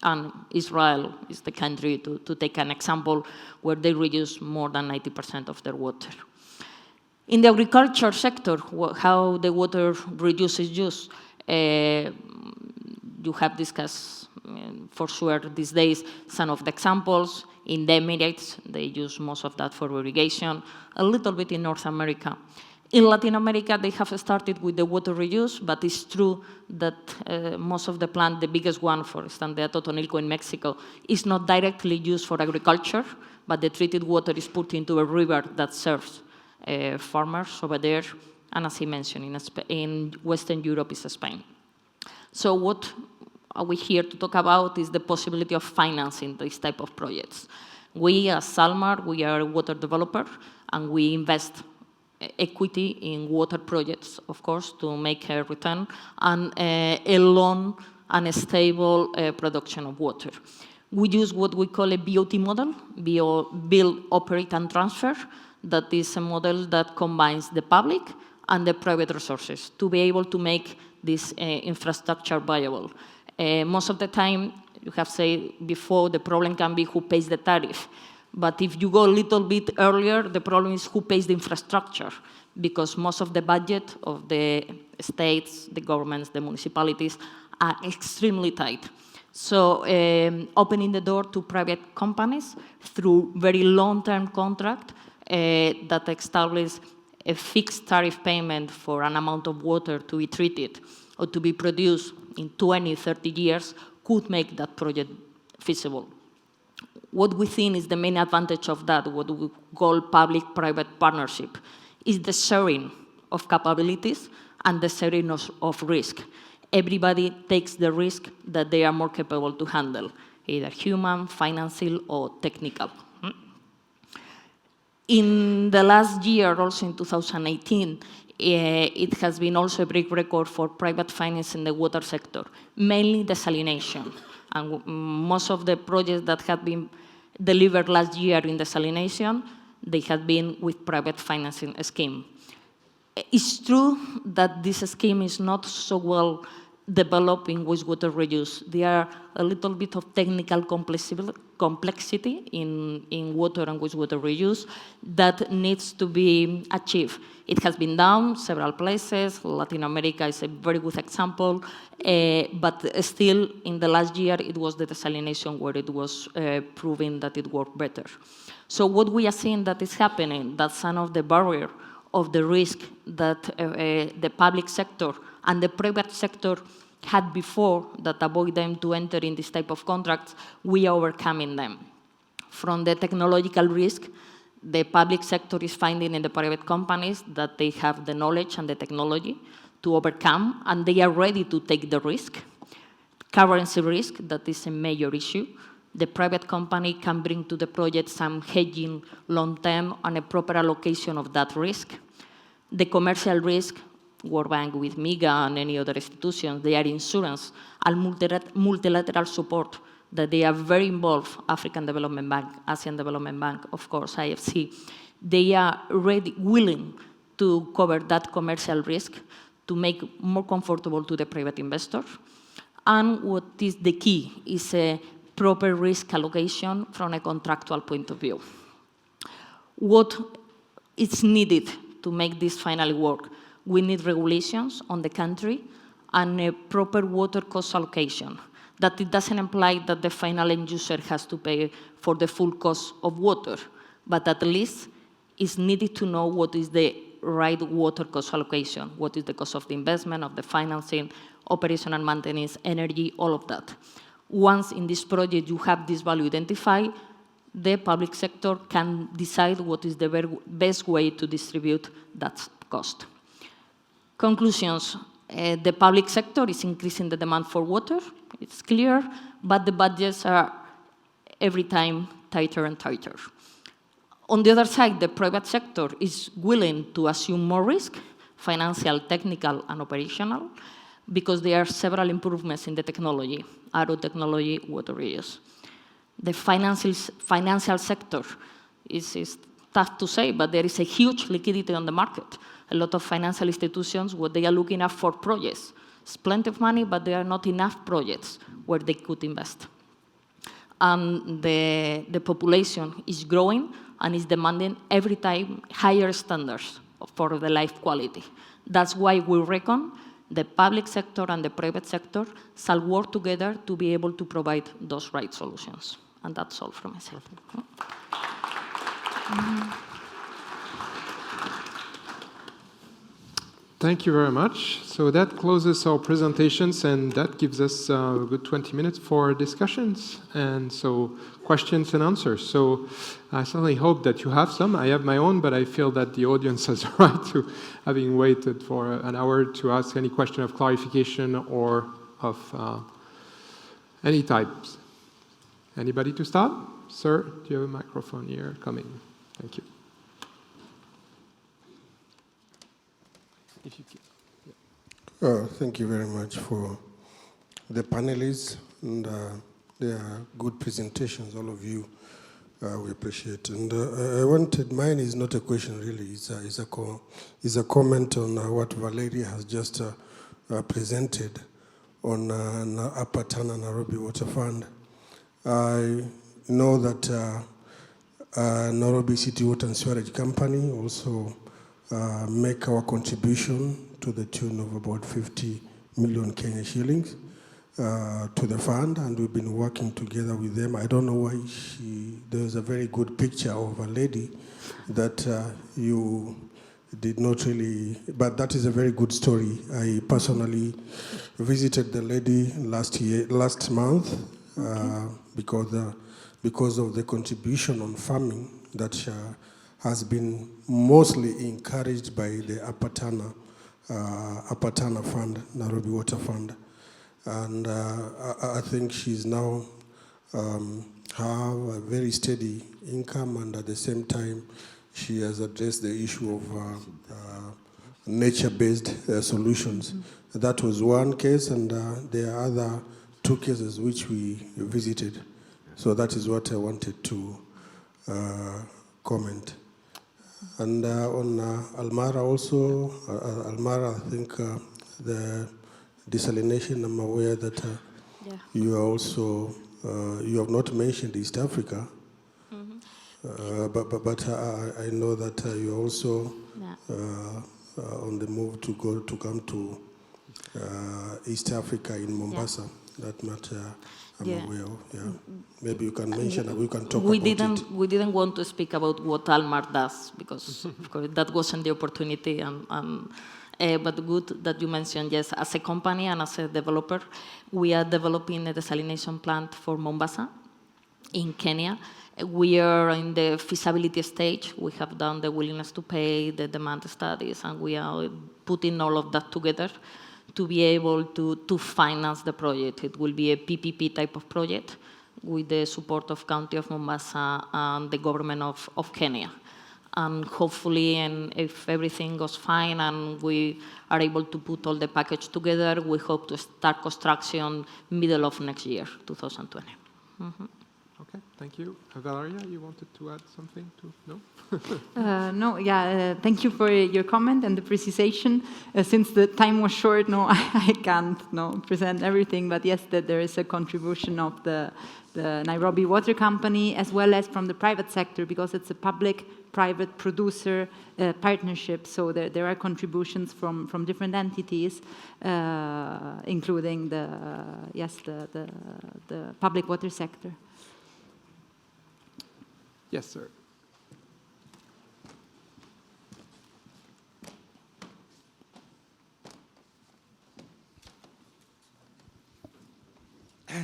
And Israel is the country, to take an example, where they reuse more than 90% of their water. In the agriculture sector, how the water reuse is used, you have discussed for sure these days some of the examples. In the Emirates, they use most of that for irrigation, a little bit in North America. In Latin America, they have started with the water reuse, but it's true that most of the plant, the biggest one, for instance, the Atotonilco in Mexico, is not directly used for agriculture, but the treated water is put into a river that serves farmers over there, and as he mentioned, in Western Europe is Spain. So what are we here to talk about is the possibility of financing this type of projects. We, as Almar, we are a water developer, and we invest equity in water projects, of course, to make a return, and a long and a stable production of water. We use what we call a BOT model, build, operate, and transfer. That is a model that combines the public and the private resources to be able to make this infrastructure viable. Most of the time, you have said before, the problem can be who pays the tariff. But if you go a little bit earlier, the problem is who pays the infrastructure, because most of the budget of the states, the governments, the municipalities are extremely tight. So opening the door to private companies through very long-term contract that establish a fixed tariff payment for an amount of water to be treated or to be produced in 20, 30 years could make that project feasible. What we think is the main advantage of that, what we call public-private partnership, is the sharing of capabilities and the sharing of risk. Everybody takes the risk that they are more capable to handle, either human, financial, or technical. In the last year, also in 2018, it has been also a big record for private finance in the water sector, mainly desalination. And most of the projects that have been delivered last year in desalination, they have been with private financing scheme. It's true that this scheme is not so well developed in wastewater reuse. There are a little bit of technical complexity in water and wastewater reuse that needs to be achieved. It has been done several places. Latin America is a very good example, but still in the last year it was the desalination where it was proving that it worked better. So what we are seeing that is happening, that some of the barrier of the risk that the public sector and the private sector had before that avoid them to enter in this type of contracts, we are overcoming them. From the technological risk, the public sector is finding in the private companies that they have the knowledge and the technology to overcome, and they are ready to take the risk. Currency risk, that is a major issue. The private company can bring to the project some hedging long-term and a proper allocation of that risk. The commercial risk, World Bank with MIGA and any other institutions, they are insurance and multilateral support that they are very involved, African Development Bank, Asian Development Bank, of course, IFC. They are ready, willing to cover that commercial risk to make more comfortable to the private investors. And what is the key is a proper risk allocation from a contractual point of view. What is needed to make this finally work? We need regulations on the country and a proper water cost allocation. That it doesn't imply that the final end user has to pay for the full cost of water, but at least it's needed to know what is the right water cost allocation, what is the cost of the investment, of the financing, operation and maintenance, energy, all of that. Once in this project you have this value identified, the public sector can decide what is the best way to distribute that cost. Conclusions. The public sector is increasing the demand for water, it's clear, but the budgets are every time tighter and tighter. On the other side, the private sector is willing to assume more risk, financial, technical, and operational, because there are several improvements in the technology, RO technology, water reuse. The financial sector is tough to say, but there is a huge liquidity on the market. A lot of financial institutions, what they are looking at for projects. It's plenty of money, but there are not enough projects where they could invest. And the population is growing and is demanding every time higher standards for the life quality. That's why we reckon the public sector and the private sector shall work together to be able to provide those right solutions. And that's all from myself. Thank you very much. So that closes our presentations, and that gives us a good 20 minutes for discussions, and so questions and answers. So I certainly hope that you have some. I have my own, but I feel that the audience has a right to, having waited for an hour, to ask any question of clarification or of any types. Anybody to start? Sir, do you have a microphone here coming? Thank you. If you can. Thank you very much for the panelists, and they are good presentations, all of you. We appreciate. And I wanted, mine is not a question really, it's a comment on what Valeria has just presented on Upper Tana Nairobi Water Fund. I know that Nairobi City Water and Sewerage Company also make our contribution to the tune of about 50 million Kenya shillings to the fund, and we've been working together with them. I don't know why there's a very good picture of a lady that you did not really, but that is a very good story. I personally visited the lady last month because of the contribution on farming that has been mostly encouraged by the Upper Tana Fund, Nairobi Water Fund. And I think she's now have a very steady income, and at the same time, she has addressed the issue of nature-based solutions. Mm-hmm. That was one case, and there are other two cases which we visited. So that is what I wanted to comment. And on Almar also, Almar, I think the desalination, I'm aware that you are also, you have not mentioned East Africa, but I know that you're also on the move to come to East Africa in Mombasa. That matter I'm aware of. Yeah. Maybe you can mention, we can talk about it. We didn't want to speak about what Almar does, because of course that wasn't the opportunity. But good that you mentioned, yes, as a company and as a developer, we are developing a desalination plant for Mombasa in Kenya. We are in the feasibility stage. We have done the willingness to pay, the demand studies, and we are putting all of that together to be able to finance the project. It will be a PPP type of project with the support of County of Mombasa and the government of Kenya. And hopefully, and if everything goes fine and we are able to put all the package together, we hope to start construction middle of next year, 2020. Mm-hmm. Okay, thank you. Valeria, you wanted to add something to, no? No, thank you for your comment and the precision. Since the time was short, I can't present everything, but yes, that there is a contribution of the Nairobi Water Company as well as from the private sector, because it's a public-private producer partnership. So there are contributions from different entities, including the public water sector. Yes, sir.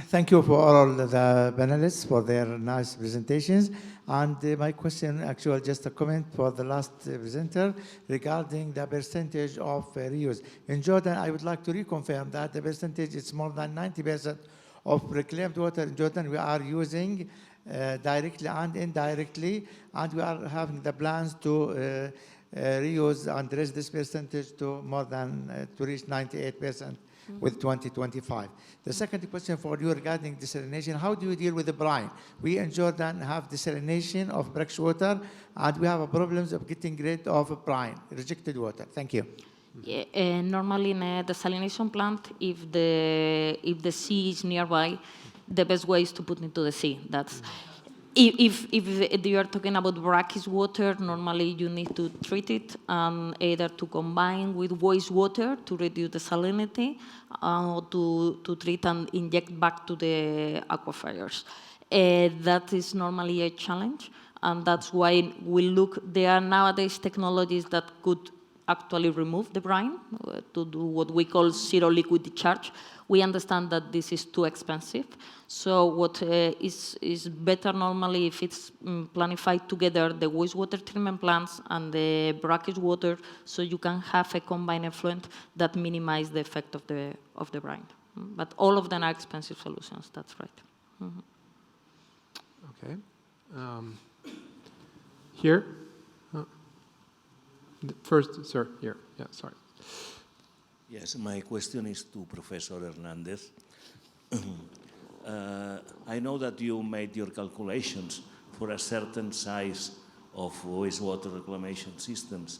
Thank you for all the panelists for their nice presentations. And my question, actually, just a comment for the last presenter regarding the percentage of reuse. In Jordan, I would like to reconfirm that the percentage is more than 90% of reclaimed water in Jordan we are using directly and indirectly, and we are having the plans to reuse and raise this percentage to more than to reach 98% with 2025. The second question for you regarding desalination, how do you deal with the brine? We in Jordan have desalination of brackish water, and we have problems of getting rid of brine, rejected water. Thank you. Yeah, normally in a desalination plant, if the sea is nearby, the best way is to put it into the sea. If you are talking about brackish water, normally you need to treat it, either to combine with wastewater to reduce the salinity, or to treat and inject back to the aquifers. That is normally a challenge, and that's why there are nowadays technologies that could actually remove the brine to do what we call zero liquid discharge. We understand that this is too expensive. So what is better normally if it's planified together, the wastewater treatment plants and the brackish water, so you can have a combined effluent that minimize the effect of the brine. But all of them are expensive solutions, that's right. Mm-hmm. Okay. Here. First, sir, here. Yeah, sorry. Yes, my question is to Professor Hernández. I know that you made your calculations for a certain size of wastewater reclamation systems.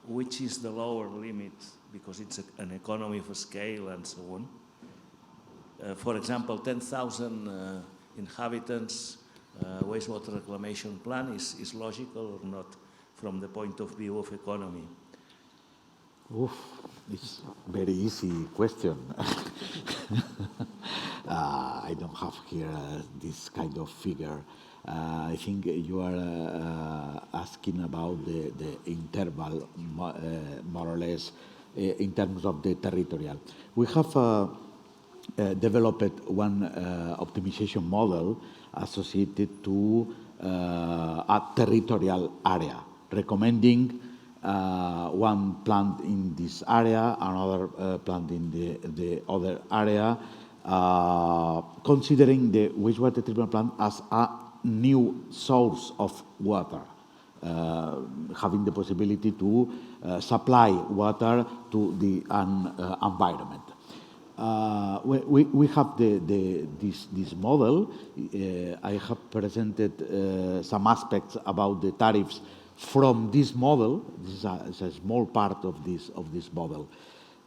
Which is the lower limit, because it's an economy of scale and so on? For example, 10,000 inhabitants, wastewater reclamation plan is logical or not from the point of view of economy? Oof, it's a very easy question. I don't have here this kind of figure. I think you are asking about the interval, more or less, in terms of the territorial. We have developed one optimization model associated to a territorial area, recommending one plant in this area, another plant in the other area, considering the wastewater treatment plant as a new source of water, having the possibility to supply water to the environment. We have this model. I have presented some aspects about the tariffs from this model. This is a small part of this model.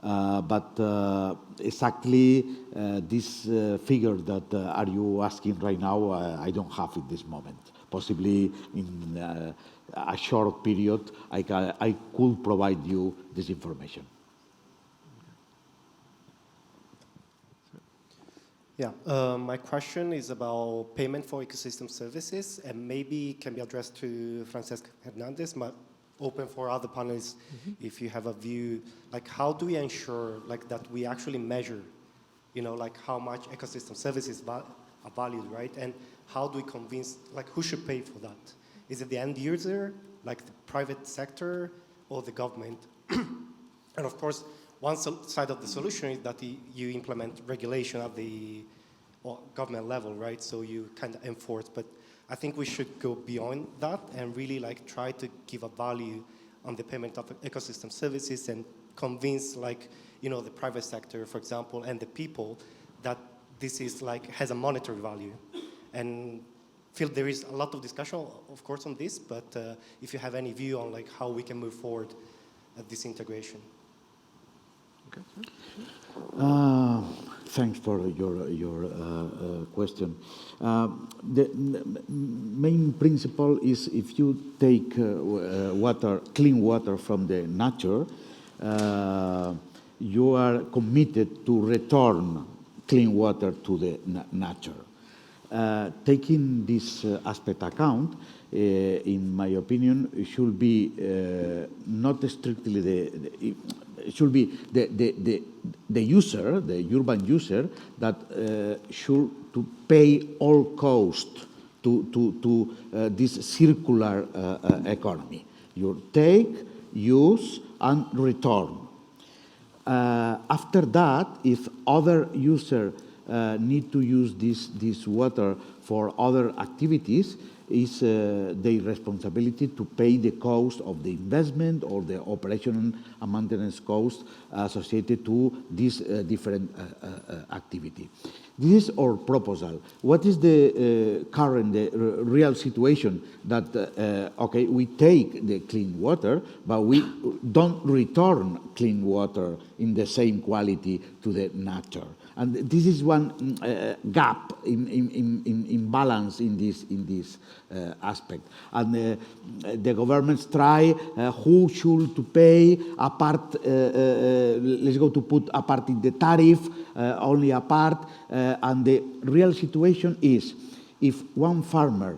But exactly this figure that are you asking right now, I don't have at this moment. Possibly in a short period, I could provide you this information. Yeah, my question is about payment for ecosystem services, and maybe can be addressed to Francesc Hernández, but open for other panelists if you have a view. Like, how do we ensure that we actually measure, like how much ecosystem services are valued, right? And how do we convince, who should pay for that? Is it the end user, like the private sector, or the government? And of course, one side of the solution is that you implement regulation at the government level, right? So you kind of enforce, but I think we should go beyond that and really try to give a value on the payment of ecosystem services and convince the private sector, for example, and the people that this is has a monetary value. And feel there is a lot of discussion, of course, on this, but if you have any view on how we can move forward at this integration. Okay. Thanks for your question. The main principle is if you take clean water from the nature, you are committed to return clean water to the nature. Taking this aspect account, in my opinion, it should be not strictly it should be the user, the urban user, that should to pay all cost to this circular economy. You take, use, and return. After that, if other users need to use this water for other activities, is their responsibility to pay the cost of the investment or the operation and maintenance cost associated to this different activity. This is our proposal. What is the current, the real situation that, okay, we take the clean water, but we don't return clean water in the same quality to the nature. And this is one gap in balance in this aspect. And the governments try who should to pay a part, let's go to put a part in the tariff, only a part, and the real situation is if one farmer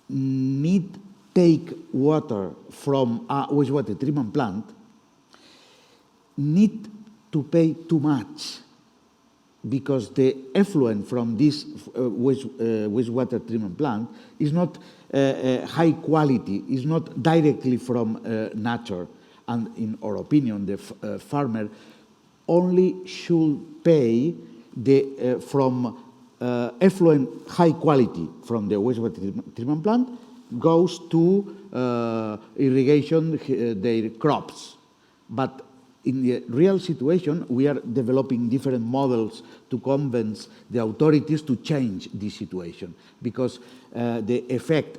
need take water from a wastewater treatment plant, need to pay too much because the effluent from this wastewater treatment plant is not high quality, is not directly from nature. And in our opinion, the farmer only should pay the from effluent high quality from the wastewater treatment plant goes to irrigation their crops. But in the real situation, we are developing different models to convince the authorities to change this situation because the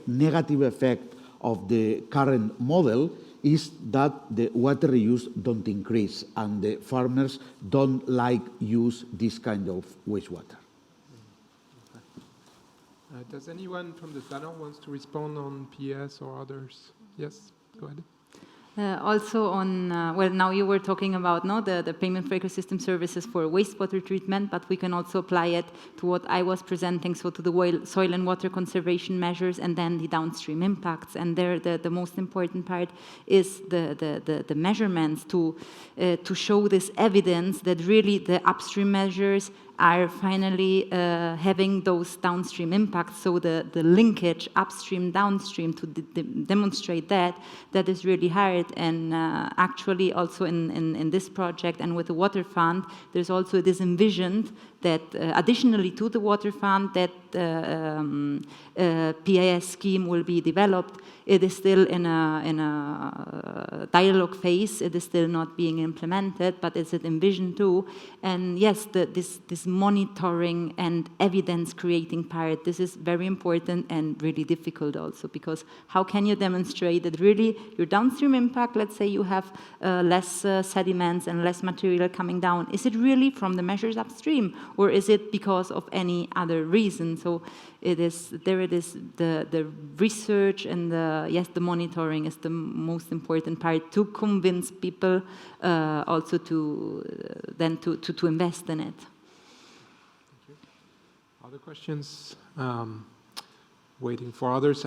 negative effect of the current model is that the water reuse don't increase and the farmers don't like use this kind of wastewater. Does anyone from the panel wants to respond on PS or others? Yes, go ahead. Also on, well, now you were talking about the payment for ecosystem services for wastewater treatment, but we can also apply it to what I was presenting, so to the soil and water conservation measures and then the downstream impacts. And there the most important part is the measurements to show this evidence that really the upstream measures are finally having those downstream impacts. So the linkage upstream, downstream to demonstrate that is really hard. And actually also in this project and with the water fund, there's also this envisioned that additionally to the water fund that PIS scheme will be developed. It is still in a dialogue phase. It is still not being implemented, but it's envisioned too. And yes, this monitoring and evidence creating part, this is very important and really difficult also, because how can you demonstrate that really your downstream impact, let's say you have less sediments and less material coming down, is it really from the measures upstream, or is it because of any other reason? So it is the research and the monitoring is the most important part to convince people also to invest in it. Thank you. Other questions? Waiting for others.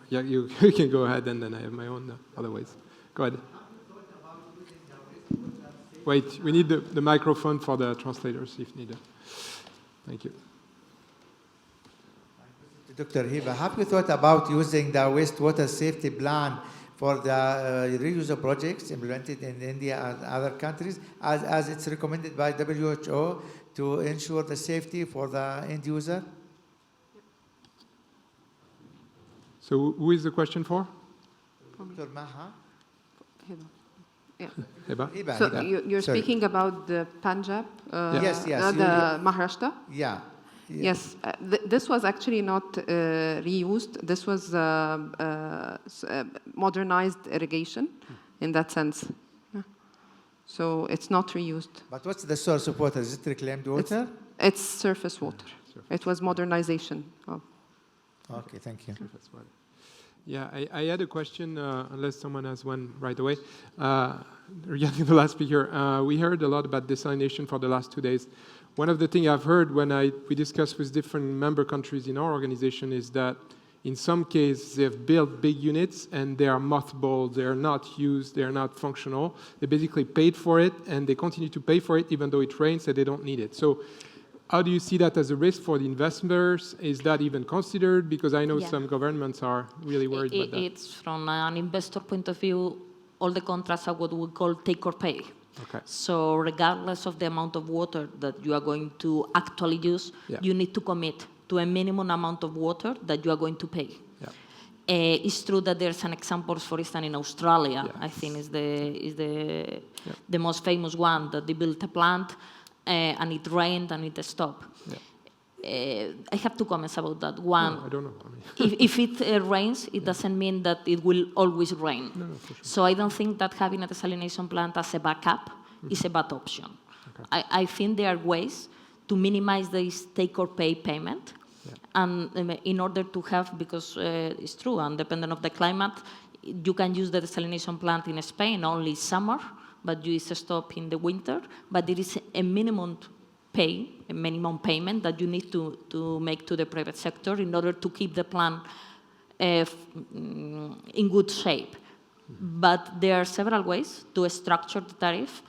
Yeah, you can go ahead, and then I have my own other ways. Go ahead. Wait, we need the microphone for the translators if needed. Thank you. Dr. Heba, have you thought about using the wastewater safety plan for the reuse projects implemented in India and other countries, as it's recommended by WHO to ensure the safety for the end user? So who is the question for? Dr. Maha? Yeah. Heba? So you're speaking about the Punjab, yes, the Maharashtra? Yeah. Yes, this was actually not reused. This was modernized irrigation in that sense. Yeah. So it's not reused. But what's the source of water? Is it reclaimed water? It's surface water. It was modernization. Okay, thank you. Yeah, I had a question, unless someone has one right away. Regarding the last speaker, we heard a lot about desalination for the last 2 days. One of the things I've heard when we discuss with different member countries in our organization is that in some cases they've built big units and they are mothballed, they are not used, they are not functional. They basically paid for it and they continue to pay for it even though it rains and they don't need it. So how do you see that as a risk for the investors? Is that even considered? Because I know some governments are really worried about that. It's from an investor point of view, all the contracts are what we call take or pay. Okay. So regardless of the amount of water that you are going to actually use, you need to commit to a minimum amount of water that you are going to pay. Yeah. It's true that there's an example, for instance, in Australia, I think is the most famous one, that they built a plant and it rained and it stopped. Yeah. I have two comments about that. One, no, I don't know. if it rains, it doesn't mean that it will always rain. No, for sure. So I don't think that having a desalination plant as a backup is a bad option. Okay. I think there are ways to minimize this take or pay payment. Yeah. And in order to have, because it's true, independent of the climate, you can use the desalination plant in Spain only summer, but you stop in the winter. But there is a minimum payment that you need to make to the private sector in order to keep the plant in good shape. But there are several ways to structure the tariff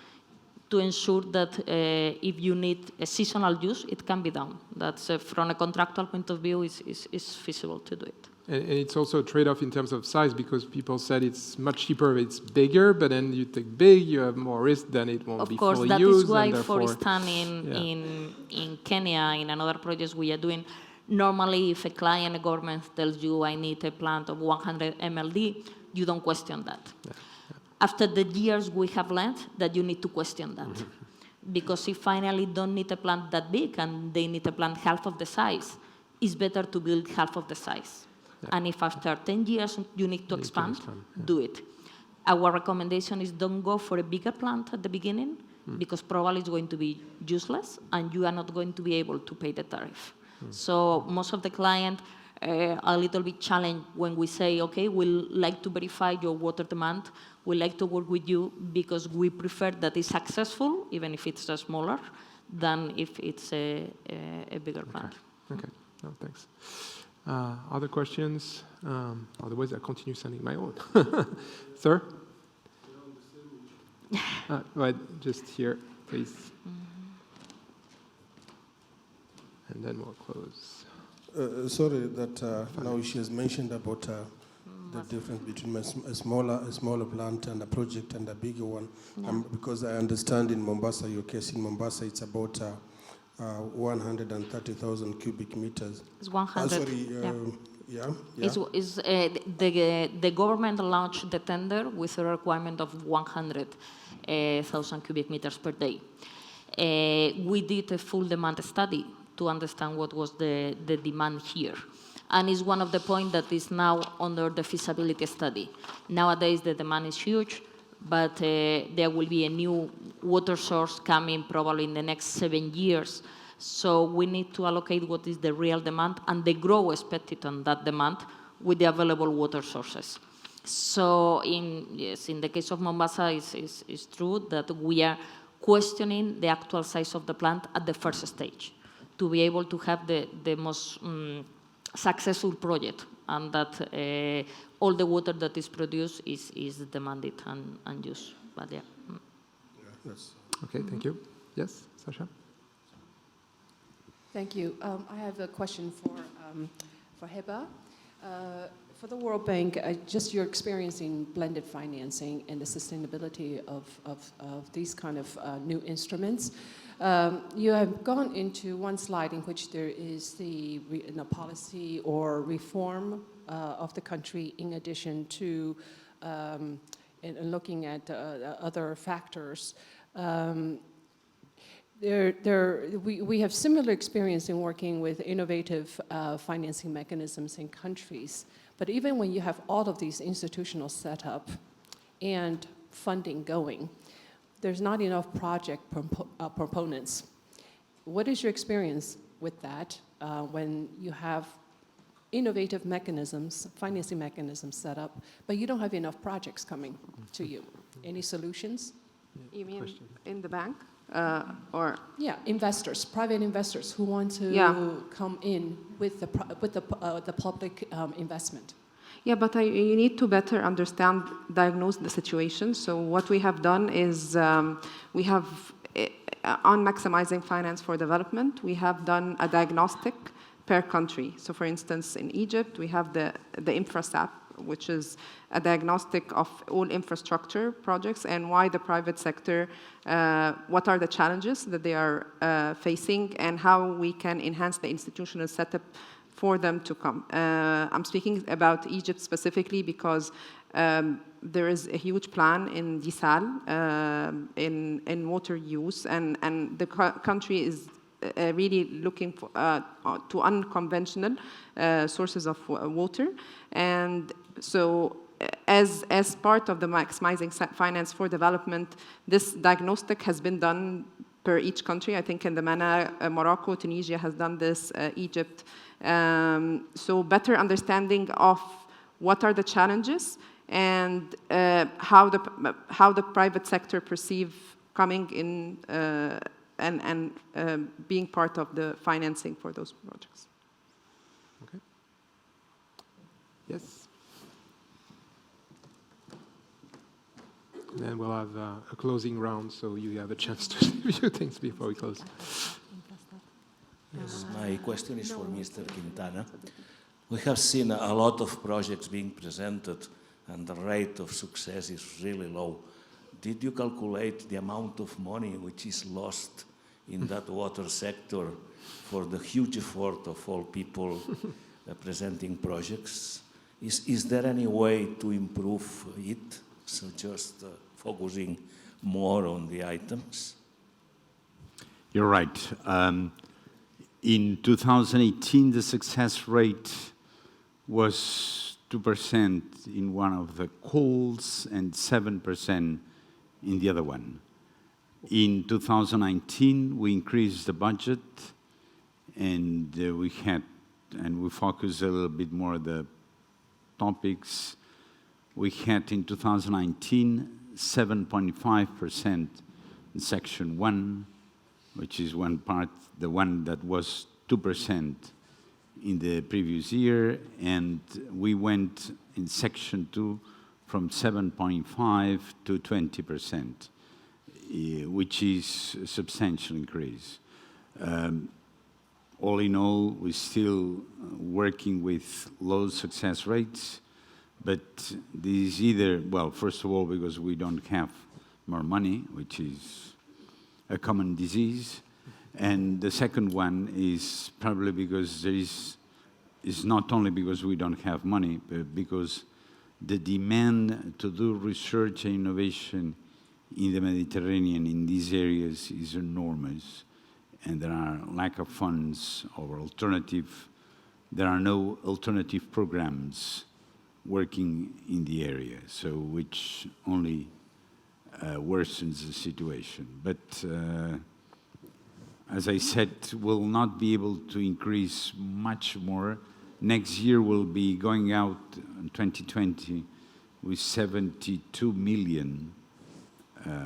to ensure that if you need a seasonal use, it can be done. That's from a contractual point of view, is feasible to do it. And it's also a trade-off in terms of size, because people said it's much cheaper if it's bigger, but then you take big, you have more risk, then it won't be fully used. Of course, that is why, for instance, Yeah. in Kenya, in another project we are doing, normally if a client, a government tells you I need a plant of 100 MLD, you don't question that. Yeah. After the years we have learned that you need to question that. Because if finally don't need a plant that big and they need a plant half of the size, it's better to build half of the size. Yeah. And if after 10 years you need to expand, do it. Our recommendation is don't go for a bigger plant at the beginning, because probably it's going to be useless and you are not going to be able to pay the tariff. So most of the clients are a little bit challenged when we say, okay, we'll like to verify your water demand, we like to work with you because we prefer that it's successful, even if it's smaller, than if it's a bigger plant. Okay, no, thanks. Other questions? Otherwise, I continue sending my own. Sir? Right, just here, please. And then we'll close. Sorry that now she has mentioned about the difference between a smaller plant and a project and a bigger one. Yeah. Because I understand in Mombasa, your case in Mombasa, it's about 130,000 cubic meters. It's 100. Sorry, yeah. The government launched the tender with a requirement of 100,000 cubic meters per day. We did a full demand study to understand what was the demand here. And it's one of the points that is now under the feasibility study. Nowadays, the demand is huge, but there will be a new water source coming probably in the next 7 years. So we need to allocate what is the real demand and the growth expected on that demand with the available water sources. So in the case of Mombasa, it's true that we are questioning the actual size of the plant at the first stage to be able to have the most successful project, and that all the water that is produced is demanded and used. But yeah. Okay, thank you. Yes, Sasha? Thank you. I have a question for Heba. For the World Bank, just your experience in blended financing and the sustainability of these kind of new instruments. You have gone into one slide in which there is the policy or reform of the country in addition to looking at other factors. We have similar experience in working with innovative financing mechanisms in countries. But even when you have all of these institutional setup and funding going, there's not enough project proponents. What is your experience with that when you have innovative mechanisms, financing mechanisms set up, but you don't have enough projects coming to you? Any solutions? You mean in the bank? Or investors, private investors who want to come in with the public investment. Yeah, but you need to better diagnose the situation. So what we have done is we have, on maximizing finance for development, we have done a diagnostic per country. So for instance, in Egypt, we have the InfraSAP, which is a diagnostic of all infrastructure projects and why the private sector, what are the challenges that they are facing and how we can enhance the institutional setup for them to come. I'm speaking about Egypt specifically because there is a huge plan in desal, in water use, and the country is really looking for, to unconventional sources of water. And so as part of the maximizing finance for development, this diagnostic has been done per each country. I think in the MENA, Morocco, Tunisia has done this, Egypt. So better understanding of what are the challenges and how the private sector perceive coming in and being part of the financing for those projects. Okay. Yes. Then we'll have a closing round, so you have a chance to say a few things before we close. Yes, my question is for Mr. Quintana. We have seen a lot of projects being presented, and the rate of success is really low. Did you calculate the amount of money which is lost in that water sector for the huge effort of all people presenting projects? Is there any way to improve it? So just focusing more on the items? You're right. In 2018, the success rate was 2% in one of the calls and 7% in the other one. In 2019, we increased the budget, and we focused a little bit more on the topics. We had in 2019 7.5% in section 1, which is one part, the one that was 2% in the previous year, and we went in section 2 from 7.5 to 20%, which is a substantial increase. All in all, we're still working with low success rates, but this is either, well, first of all, because we don't have more money, which is a common disease, and the second one is probably because is not only because we don't have money, but because the demand to do research and innovation in the Mediterranean in these areas is enormous, and there are lack of funds or there are no alternative programs working in the area, so which only worsens the situation. But as I said, we'll not be able to increase much more. Next year we'll be going out in 2020 with 72 million,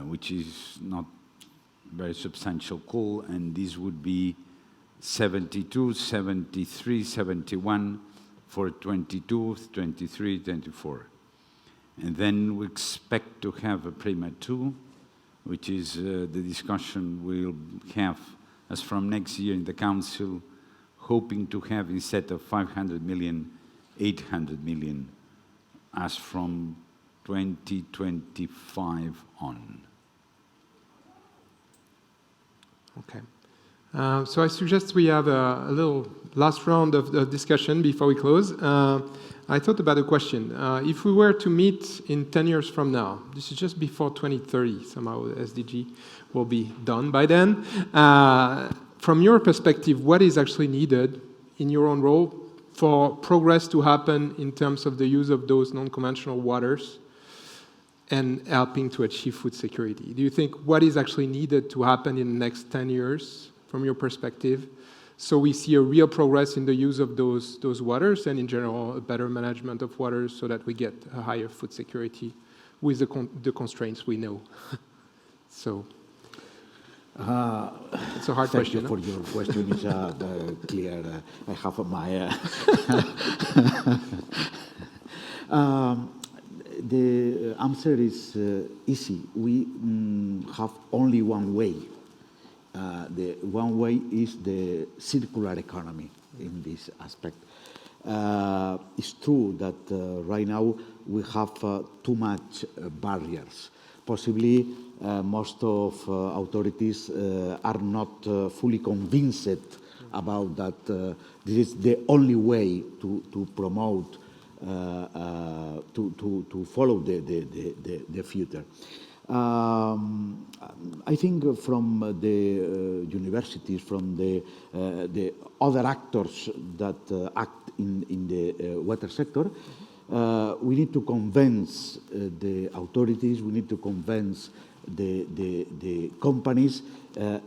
which is not very substantial call, and this would be 72, 73, 71 for 22, 23, 24. And then we expect to have a PRIMA 2, which is the discussion we'll have as from next year in the Council, hoping to have, instead of 500 million, 800 million as from 2025 on. Okay. So I suggest we have a little last round of discussion before we close. I thought about a question. If we were to meet in 10 years from now, this is just before 2030, somehow SDG will be done by then. From your perspective, what is actually needed in your own role for progress to happen in terms of the use of those non-conventional waters and helping to achieve food security? Do you think what is actually needed to happen in the next 10 years from your perspective, so we see a real progress in the use of those waters and in general a better management of waters so that we get a higher food security with the constraints we know? So it's a hard question. Thank you for your question. It's clear. I have my... the answer is easy. We have only one way. The one way is the circular economy in this aspect. It's true that right now we have too much barriers. Possibly most of authorities are not fully convinced about that this is the only way to promote, to follow the future. I think from the universities, from the other actors that act in the water sector, we need to convince the authorities, we need to convince the companies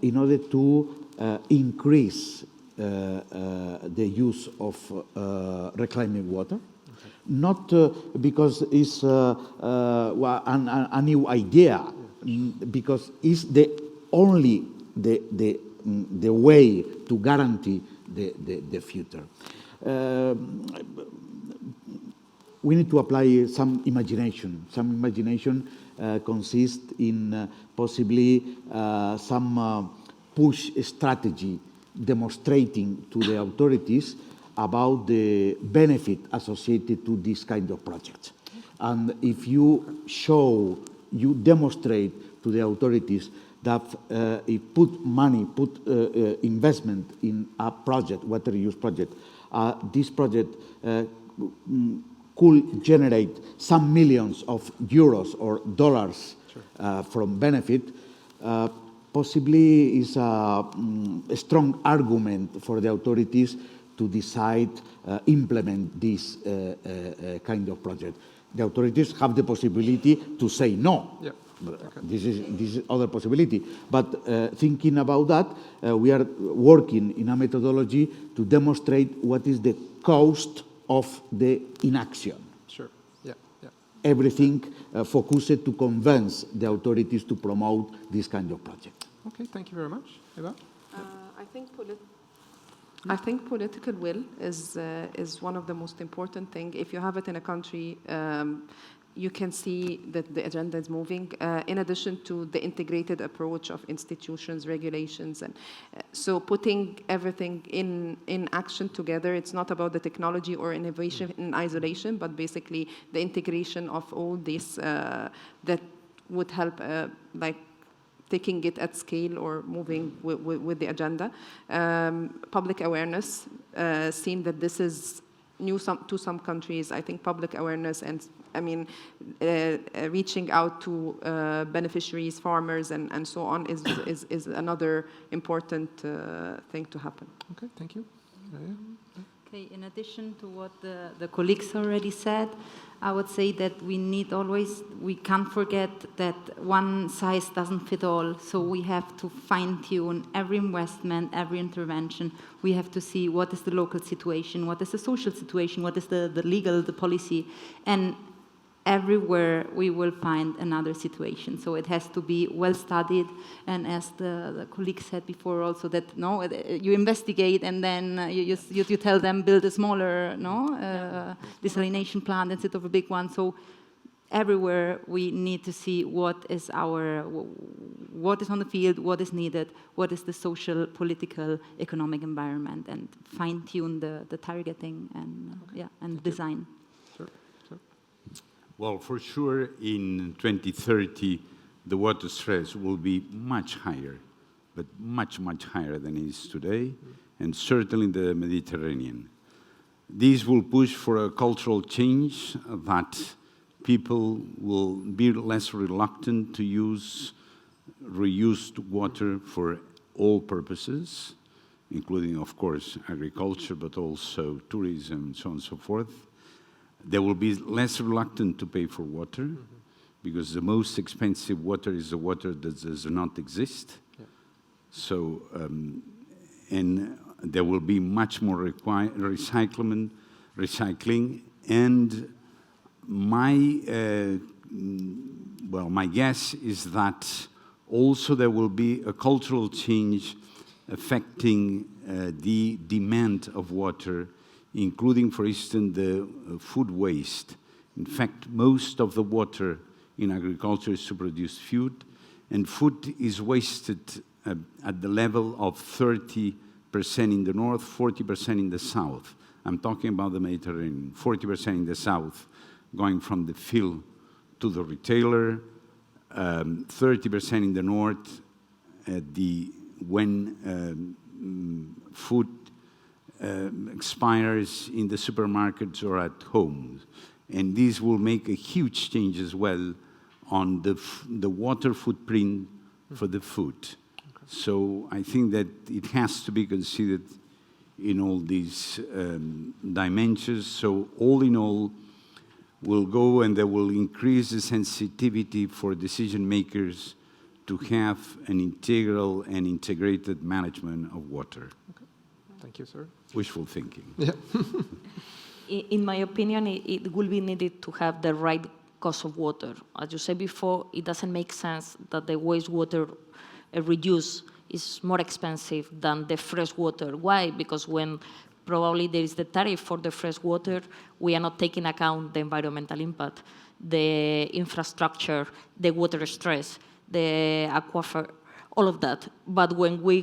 in order to increase the use of reclaiming water. Not because it's a new idea, because it's the only the way to guarantee the future. We need to apply some imagination. Some imagination consists in possibly some push strategy demonstrating to the authorities about the benefit associated to this kind of projects. And if you show, you demonstrate to the authorities that if put money, put investment in a project, water reuse project, this project could generate some millions of euros or dollars from benefit, possibly is a strong argument for the authorities to decide implement this kind of project. The authorities have the possibility to say no. Yeah. Okay. This is other possibility. But thinking about that, we are working in a methodology to demonstrate what is the cost of the inaction. Sure. Yeah. Yeah. Everything focused to convince the authorities to promote this kind of project. Okay, thank you very much. Heba? I think political will is one of the most important things. If you have it in a country, you can see that the agenda is moving, in addition to the integrated approach of institutions, regulations. And so putting everything in action together, it's not about the technology or innovation in isolation, but basically the integration of all this that would help, like taking it at scale or moving with the agenda. Public awareness, seeing that this is new to some countries. I think public awareness and reaching out to beneficiaries, farmers, and so on is another important thing to happen. Okay, thank you. Okay, in addition to what the colleagues already said, I would say that we can't forget that one size doesn't fit all. So we have to fine-tune every investment, every intervention. We have to see what is the local situation, what is the social situation, what is the legal, the policy. And everywhere we will find another situation. So it has to be well studied, and as the colleague said before also, that you investigate and then you tell them build a smaller desalination plant instead of a big one. So everywhere we need to see what is on the field, what is needed, what is the social, political, economic environment, and fine-tune the targeting and design. Well, for sure, in 2030, the water stress will be much higher, but much, much higher than it is today, and certainly in the Mediterranean. This will push for a cultural change that people will be less reluctant to use reused water for all purposes, including, of course, agriculture, but also tourism, and so on and so forth. They will be less reluctant to pay for water, because the most expensive water is the water that does not exist. Yeah. So, and there will be much more recycling, and my guess is that also there will be a cultural change affecting the demand of water, including, for instance, the food waste. In fact, most of the water in agriculture is to produce food, and food is wasted at the level of 30% in the north, 40% in the south. I'm talking about the Mediterranean, 40% in the south, going from the field to the retailer, 30% in the north, when food expires in the supermarkets or at home. And this will make a huge change as well on the water footprint for the food. Okay. So I think that it has to be considered in all these dimensions. So all in all, will go and they will increase the sensitivity for decision makers to have an integral and integrated management of water. Okay. Thank you, sir. Wishful thinking. Yeah. In my opinion, it will be needed to have the right cost of water. As you said before, it doesn't make sense that the wastewater reuse is more expensive than the fresh water. Why? Because when probably there is the tariff for the fresh water, we are not taking account the environmental impact, the infrastructure, the water stress, the aquifer, all of that. But when we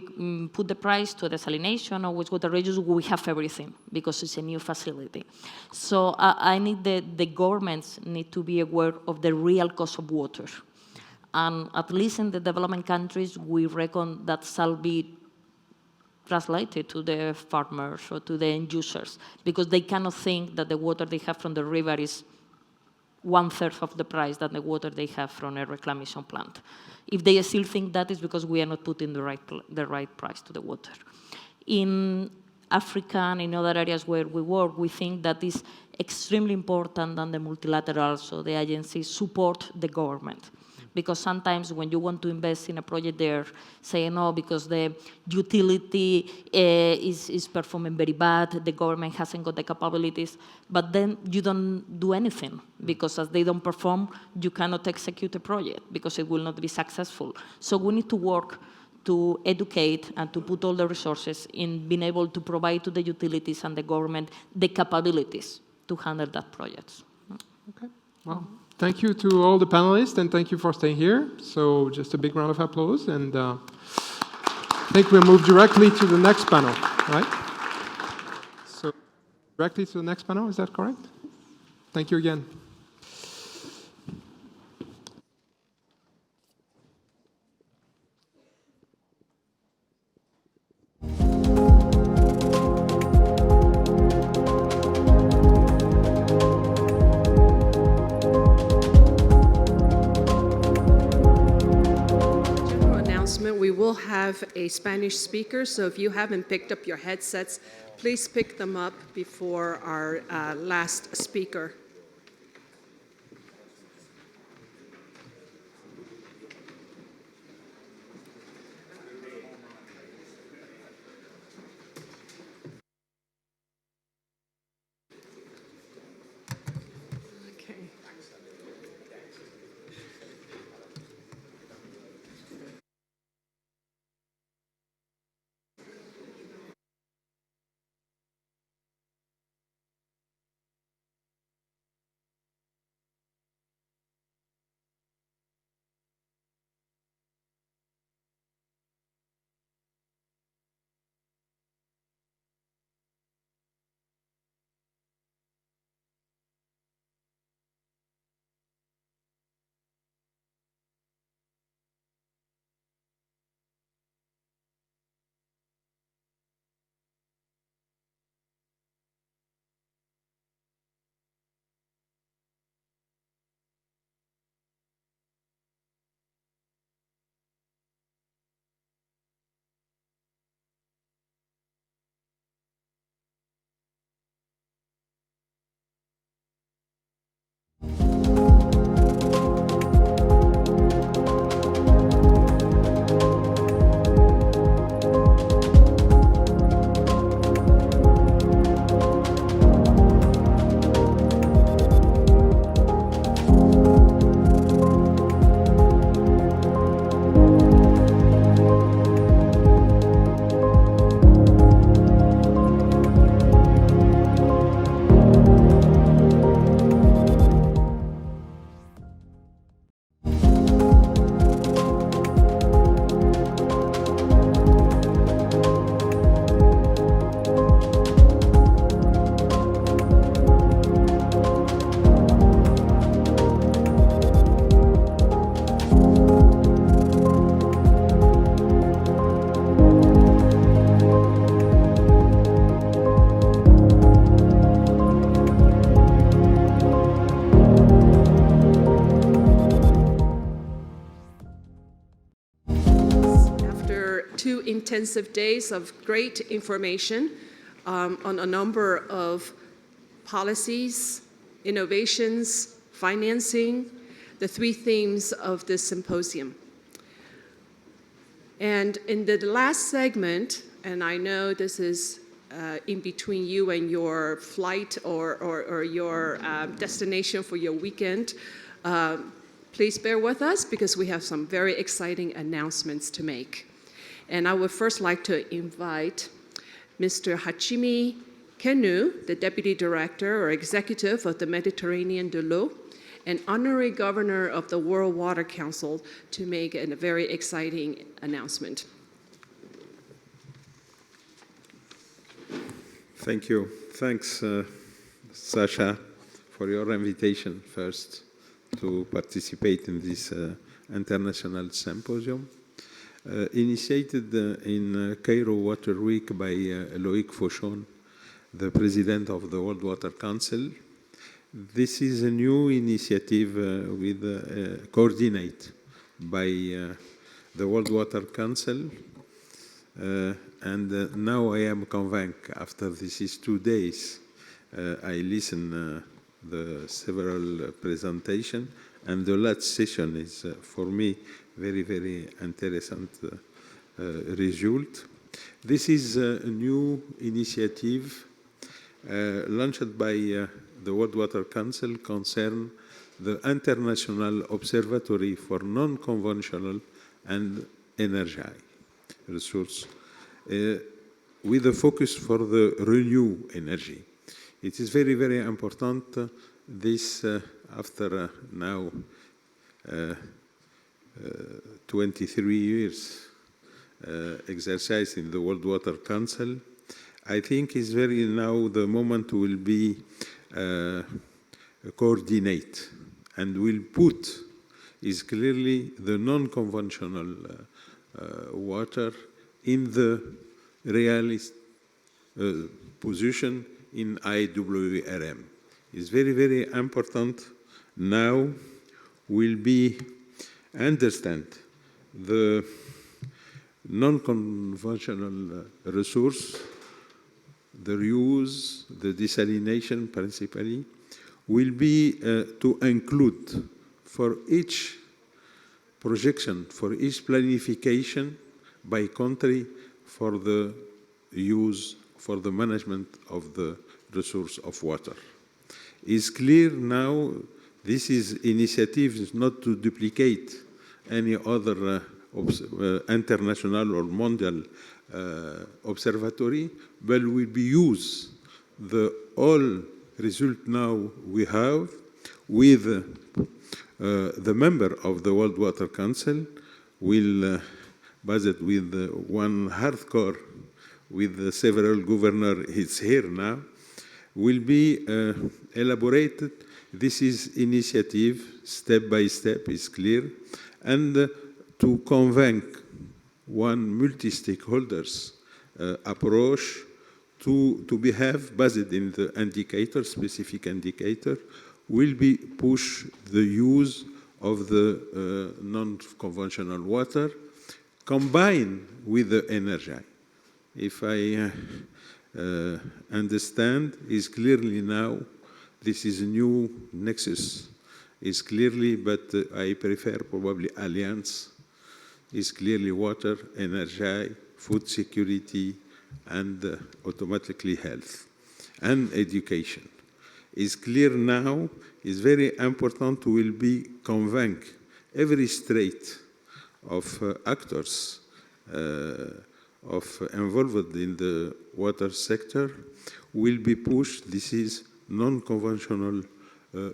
put the price to desalination or wastewater reuse, we have everything because it's a new facility. So I need the governments need to be aware of the real cost of water. And at least in the development countries, we reckon that shall be translated to the farmers or to the end users, because they cannot think that the water they have from the river is 1/3 of the price than the water they have from a reclamation plant. If they still think that, is because we are not putting the right price to the water. In Africa and in other areas where we work, we think that is extremely important that the multilaterals or the agencies support the government. Because sometimes when you want to invest in a project there, say no, because the utility is performing very bad, the government hasn't got the capabilities, but then you don't do anything, because as they don't perform, you cannot execute a project, because it will not be successful. So we need to work to educate and to put all the resources in being able to provide to the utilities and the government the capabilities to handle that project. Okay, well. Thank you to all the panelists, and thank you for staying here. So just a big round of applause, and I think we'll move directly to the next panel, right? So directly to the next panel, is that correct? Thank you again. We will have a Spanish speaker, so if you haven't picked up your headsets, please pick them up before our last speaker. Intensive days of great information on a number of policies, innovations, financing, the three themes of this symposium. And in the last segment, and I know this is in between you and your flight or your destination for your weekend, please bear with us because we have some very exciting announcements to make. And I would first like to invite Mr. Hachimi Kenu, the Deputy Director or Executive of the Mediterranean de l'Eau, and Honorary Governor of the World Water Council, to make a very exciting announcement. Thank you. Thanks, Sasha, for your invitation first to participate in this international symposium. Initiated in Cairo Water Week by Loïc Fauchon, the President of the World Water Council. This is a new initiative coordinated by the World Water Council. And now I am convinced, after this is 2 days, I listen the several presentations, and the last session is, for me, very, very interesting result. This is a new initiative launched by the World Water Council concern the International Observatory for Non-Conventional and Energy Resource, with a focus for the renewable energy. It is very, very important, this after now 23 years exercise in the World Water Council. I think is very now the moment will be coordinate and will put is clearly the non-conventional water in the realist position in IWRM. It's very, very important now will be understand the non-conventional resource, the reuse, the desalination principally, will be to include for each projection, for each planification by country for the use, for the management of the resource of water. It's clear now this is initiative not to duplicate any other international or mondial observatory, but will be use the all result now we have with the member of the World Water Council will budget with one hardcore with several governors, it's here now, will be elaborated. This is initiative, step by step, is clear, and to convince one multi-stakeholders approach to have based in the indicator, specific indicator, will be push the use of the non-conventional water combined with the energy. If I understand, is clearly now, this is a new nexus, is clearly, but I prefer probably alliance, is clearly water, energy, food security, and automatically health, and education. Is clear now, is very important, will be convince every state of actors involved in the water sector will be pushed. This is non-conventional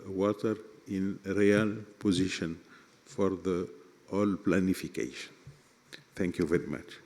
water in real position for the all planification. Thank you very much.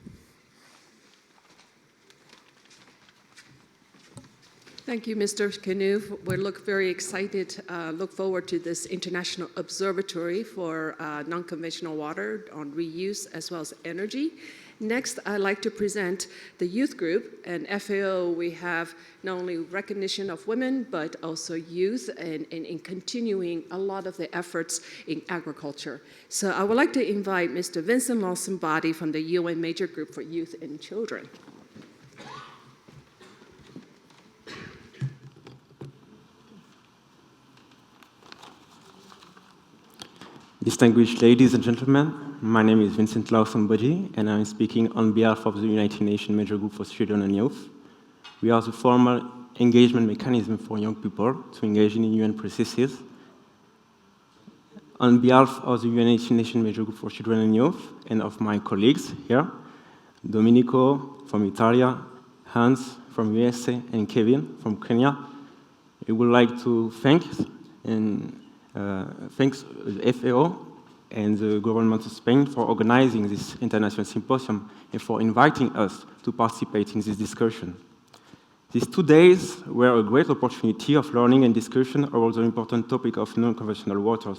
Thank you, Mr. Kenu. We look very excited, look forward to this International Observatory for non-conventional water on reuse as well as energy. Next, I'd like to present the youth group. And FAO, we have not only recognition of women, but also youth and in continuing a lot of the efforts in agriculture. So I would like to invite Mr. Vincent Lawson-Body from the UN Major Group for Youth and Children. Distinguished ladies and gentlemen, my name is Vincent Lawson-Boddy, and I'm speaking on behalf of the United Nations Major Group for Children and Youth. We are the formal engagement mechanism for young people to engage in UN processes. On behalf of the United Nations Major Group for Children and Youth, and of my colleagues here, Domenico from Italy, Hans from USA, and Kevin from Kenya, I would like to thanks the FAO and the government of Spain for organizing this international symposium and for inviting us to participate in this discussion. These 2 days were a great opportunity of learning and discussion about the important topic of non-conventional waters.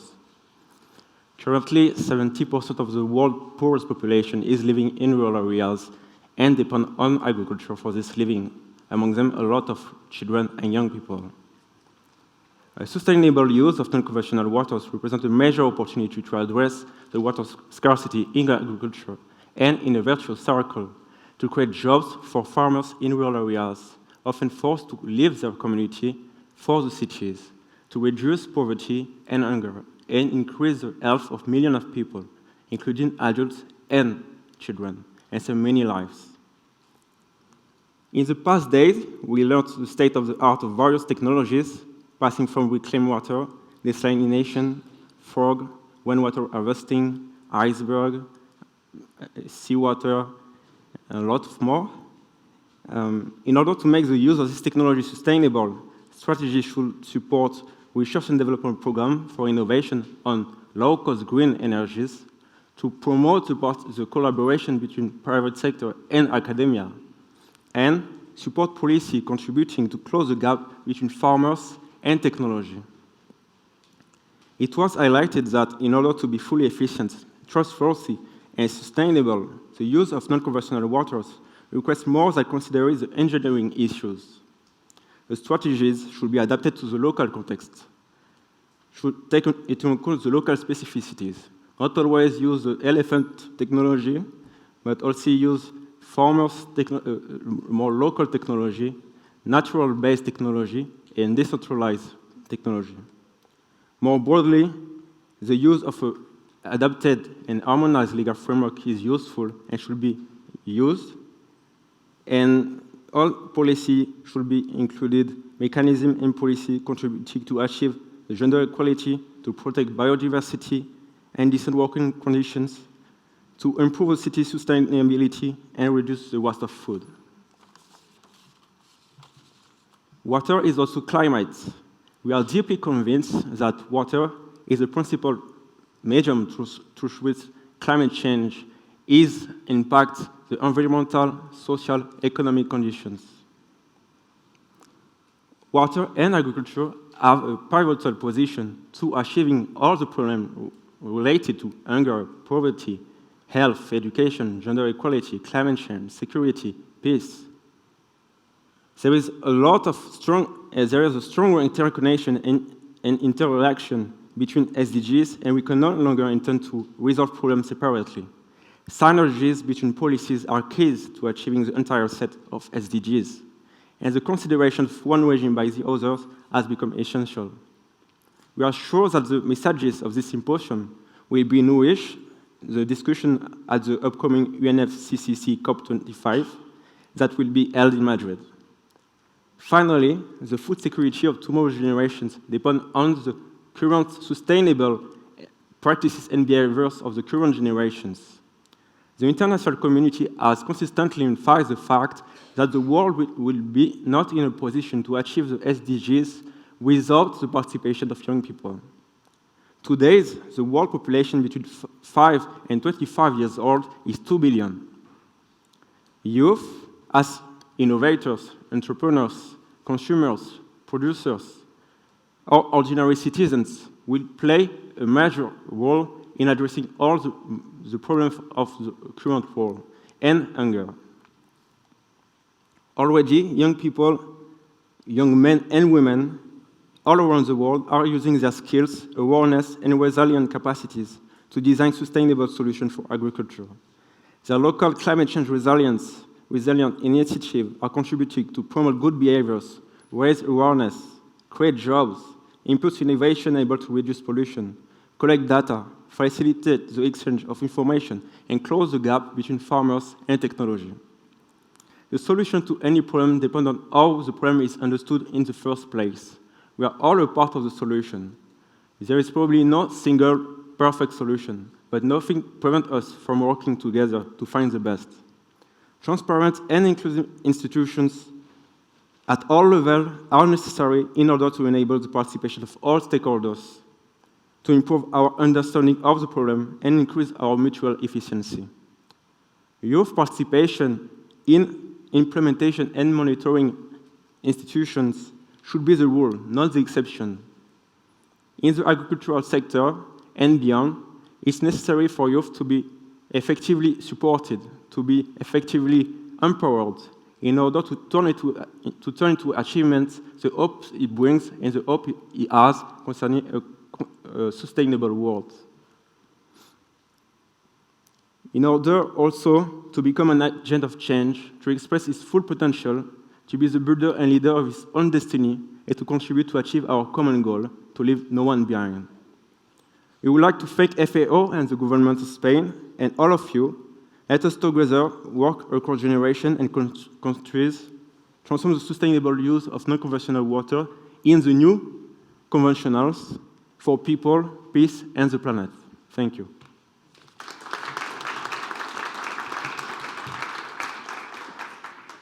Currently, 70% of the world's poorest population is living in rural areas and depend on agriculture for this living, among them a lot of children and young people. A sustainable use of non-conventional waters represents a major opportunity to address the water scarcity in agriculture and in a virtuous circle to create jobs for farmers in rural areas, often forced to leave their community for the cities, to reduce poverty and hunger, and increase the health of millions of people, including adults and children, and save many lives. In the past days, we learned the state of the art of various technologies, passing from reclaimed water, desalination, fog, rainwater harvesting, iceberg, seawater, and a lot more. In order to make the use of this technology sustainable, strategy should support research and development program for innovation on low-cost green energies to promote the collaboration between private sector and academia, and support policy contributing to close the gap between farmers and technology. It was highlighted that in order to be fully efficient, trustworthy, and sustainable, the use of non-conventional waters requires more than considering the engineering issues. The strategies should be adapted to the local context, should take into account the local specificities, not always use the elephant technology, but also use farmers' more local technology, natural-based technology, and decentralized technology. More broadly, the use of an adapted and harmonized legal framework is useful and should be used, and all policy should be included mechanism and policy contributing to achieve the gender equality, to protect biodiversity and decent working conditions, to improve the city's sustainability and reduce the waste of food. Water is also climate. We are deeply convinced that water is the principal medium through which climate change impacts the environmental, social, economic conditions. Water and agriculture have a pivotal position to achieving all the problems related to hunger, poverty, health, education, gender equality, climate change, security, peace. There is a strong interconnection and interaction between SDGs, and we can no longer intend to resolve problems separately. Synergies between policies are keys to achieving the entire set of SDGs, and the consideration of one regime by the others has become essential. We are sure that the messages of this symposium will be nourish the discussion at the upcoming UNFCCC COP25 that will be held in Madrid. Finally, the food security of tomorrow's generations depends on the current sustainable practices and behaviors of the current generations. The international community has consistently emphasized the fact that the world will be not in a position to achieve the SDGs without the participation of young people. Today, the world population between 5 and 25 years old is 2 billion. Youth, as innovators, entrepreneurs, consumers, producers, or ordinary citizens, will play a major role in addressing all the problems of the current world and hunger. Already, young people, young men and women, all around the world are using their skills, awareness, and resilient capacities to design sustainable solutions for agriculture. Their local climate change resilient initiatives are contributing to promote good behaviors, raise awareness, create jobs, impulse innovation able to reduce pollution, collect data, facilitate the exchange of information, and close the gap between farmers and technology. The solution to any problem depends on how the problem is understood in the first place. We are all a part of the solution. There is probably no single perfect solution, but nothing prevents us from working together to find the best. Transparent and inclusive institutions at all levels are necessary in order to enable the participation of all stakeholders, to improve our understanding of the problem and increase our mutual efficiency. Youth participation in implementation and monitoring institutions should be the rule, not the exception. In the agricultural sector and beyond, it's necessary for youth to be effectively supported, to be effectively empowered, in order to turn into achievements the hope it brings and the hope it has concerning a sustainable world. In order also to become an agent of change, to express its full potential, to be the builder and leader of his own destiny, and to contribute to achieve our common goal, to leave no one behind. We would like to thank FAO and the government of Spain, and all of you. Let us together work across generations and countries, transform the sustainable use of non-conventional water in the new conventionals for people, peace, and the planet. Thank you.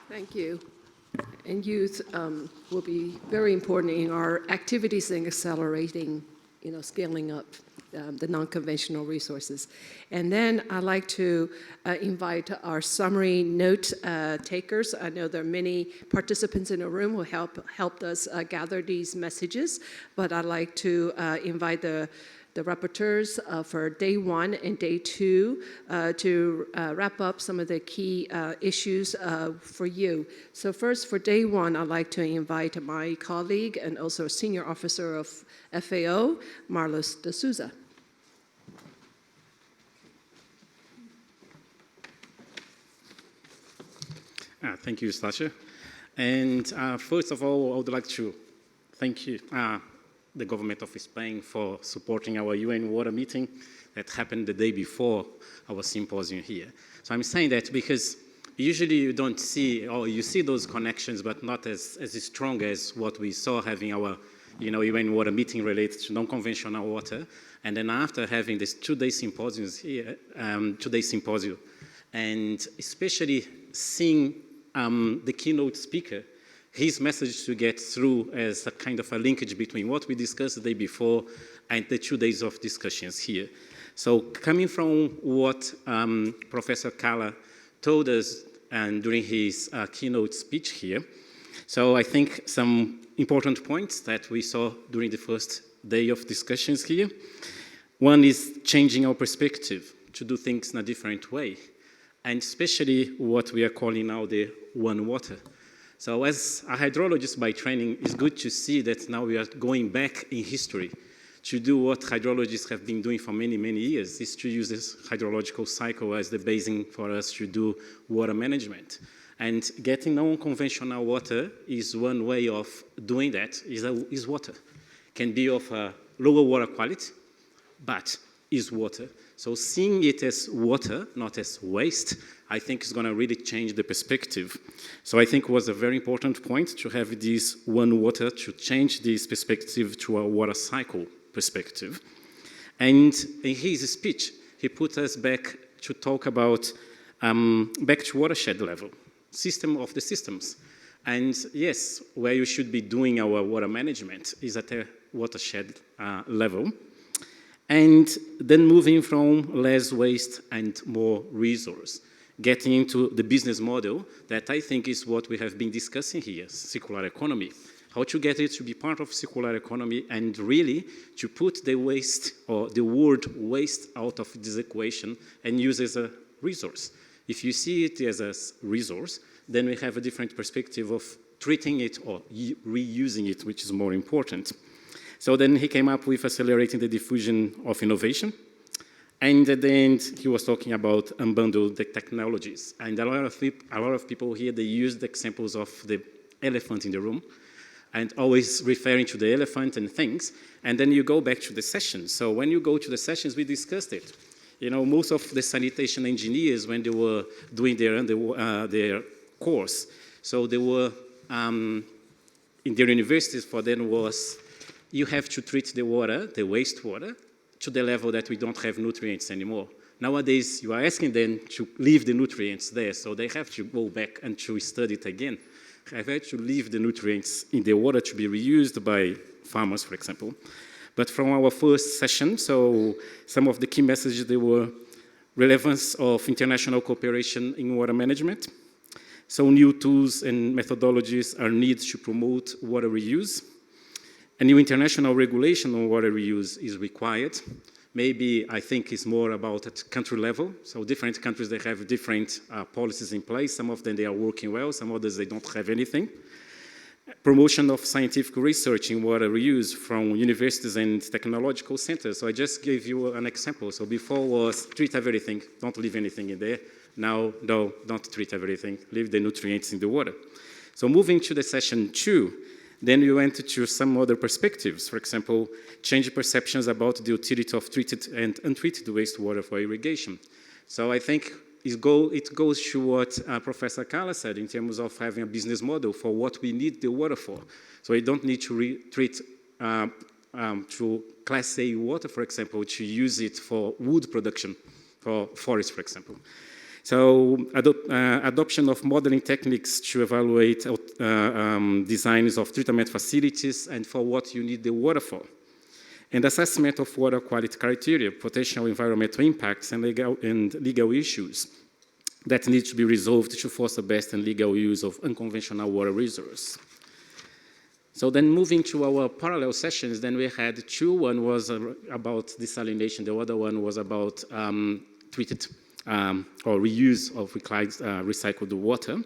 Thank you. And youth will be very important in our activities in accelerating, scaling up the non-conventional resources. And then I'd like to invite our summary note takers. I know there are many participants in the room who helped us gather these messages, but I'd like to invite the rapporteurs for day 1 and day 2 to wrap up some of the key issues for you. So first, for day 1, I'd like to invite my colleague and also a senior officer of FAO, Marlos de Souza. Thank you, Stasha. And first of all, I would like to thank you, the government of Spain, for supporting our UN water meeting that happened the day before our symposium here. So I'm saying that because usually you don't see, or you see those connections, but not as strong as what we saw having our UN water meeting related to non-conventional water. And then after having this two-day symposium here, and especially seeing the keynote speaker, his message to get through as a kind of a linkage between what we discussed the day before and the 2 days of discussions here. So coming from what Professor Kala told us during his keynote speech here, so I think some important points that we saw during the first day of discussions here. One is changing our perspective to do things in a different way, and especially what we are calling now the one water. So as a hydrologist by training, it's good to see that now we are going back in history to do what hydrologists have been doing for many, many years, is to use this hydrological cycle as the basis for us to do water management. And getting non-conventional water is one way of doing that, is water. Can be of a lower water quality, but is water. So seeing it as water, not as waste, I think is going to really change the perspective. So I think it was a very important point to have this one water to change this perspective to a water cycle perspective. And in his speech, he put us back to talk about back to watershed level, system of the systems. And yes, where you should be doing our water management is at a watershed level. And then moving from less waste and more resource, getting into the business model that I think is what we have been discussing here, circular economy. How to get it to be part of circular economy and really to put the waste or the word waste out of this equation and use it as a resource. If you see it as a resource, then we have a different perspective of treating it or reusing it, which is more important. So then he came up with accelerating the diffusion of innovation. And at the end, he was talking about unbundled technologies. And a lot of people here, they used examples of the elephant in the room. and always referring to the elephant and things, and then you go back to the sessions. So when you go to the sessions, we discussed it. You know, most of the sanitation engineers, when they were doing their course, so they were, in their universities, for them was, you have to treat the water, the wastewater, to the level that we don't have nutrients anymore. Nowadays, you are asking them to leave the nutrients there, so they have to go back and to study it again. Have had to leave the nutrients in the water to be reused by farmers, for example. But from our first session, so some of the key messages, they were relevance of international cooperation in water management. So new tools and methodologies are needed to promote water reuse. A new international regulation on water reuse is required. Maybe I think it's more about at country level. So different countries, they have different policies in place. Some of them, they are working well. Some others, they don't have anything. Promotion of scientific research in water reuse from universities and technological centers. So I just gave you an example. So before was treat everything, don't leave anything in there. Now, no, don't treat everything, leave the nutrients in the water. So moving to the session 2, then we went to some other perspectives. For example, change perceptions about the utility of treated and untreated wastewater for irrigation. So I think it goes to what Professor Casa said in terms of having a business model for what we need the water for. So we don't need to treat to Class A water, for example, to use it for wood production, for forest, for example. So adoption of modeling techniques to evaluate designs of treatment facilities and for what you need the water for. And assessment of water quality criteria, potential environmental impacts, and legal issues that need to be resolved to foster best and legal use of unconventional water resources. So then moving to our parallel sessions, then we had 2. One was about desalination. The other one was about treated or reuse of recycled water.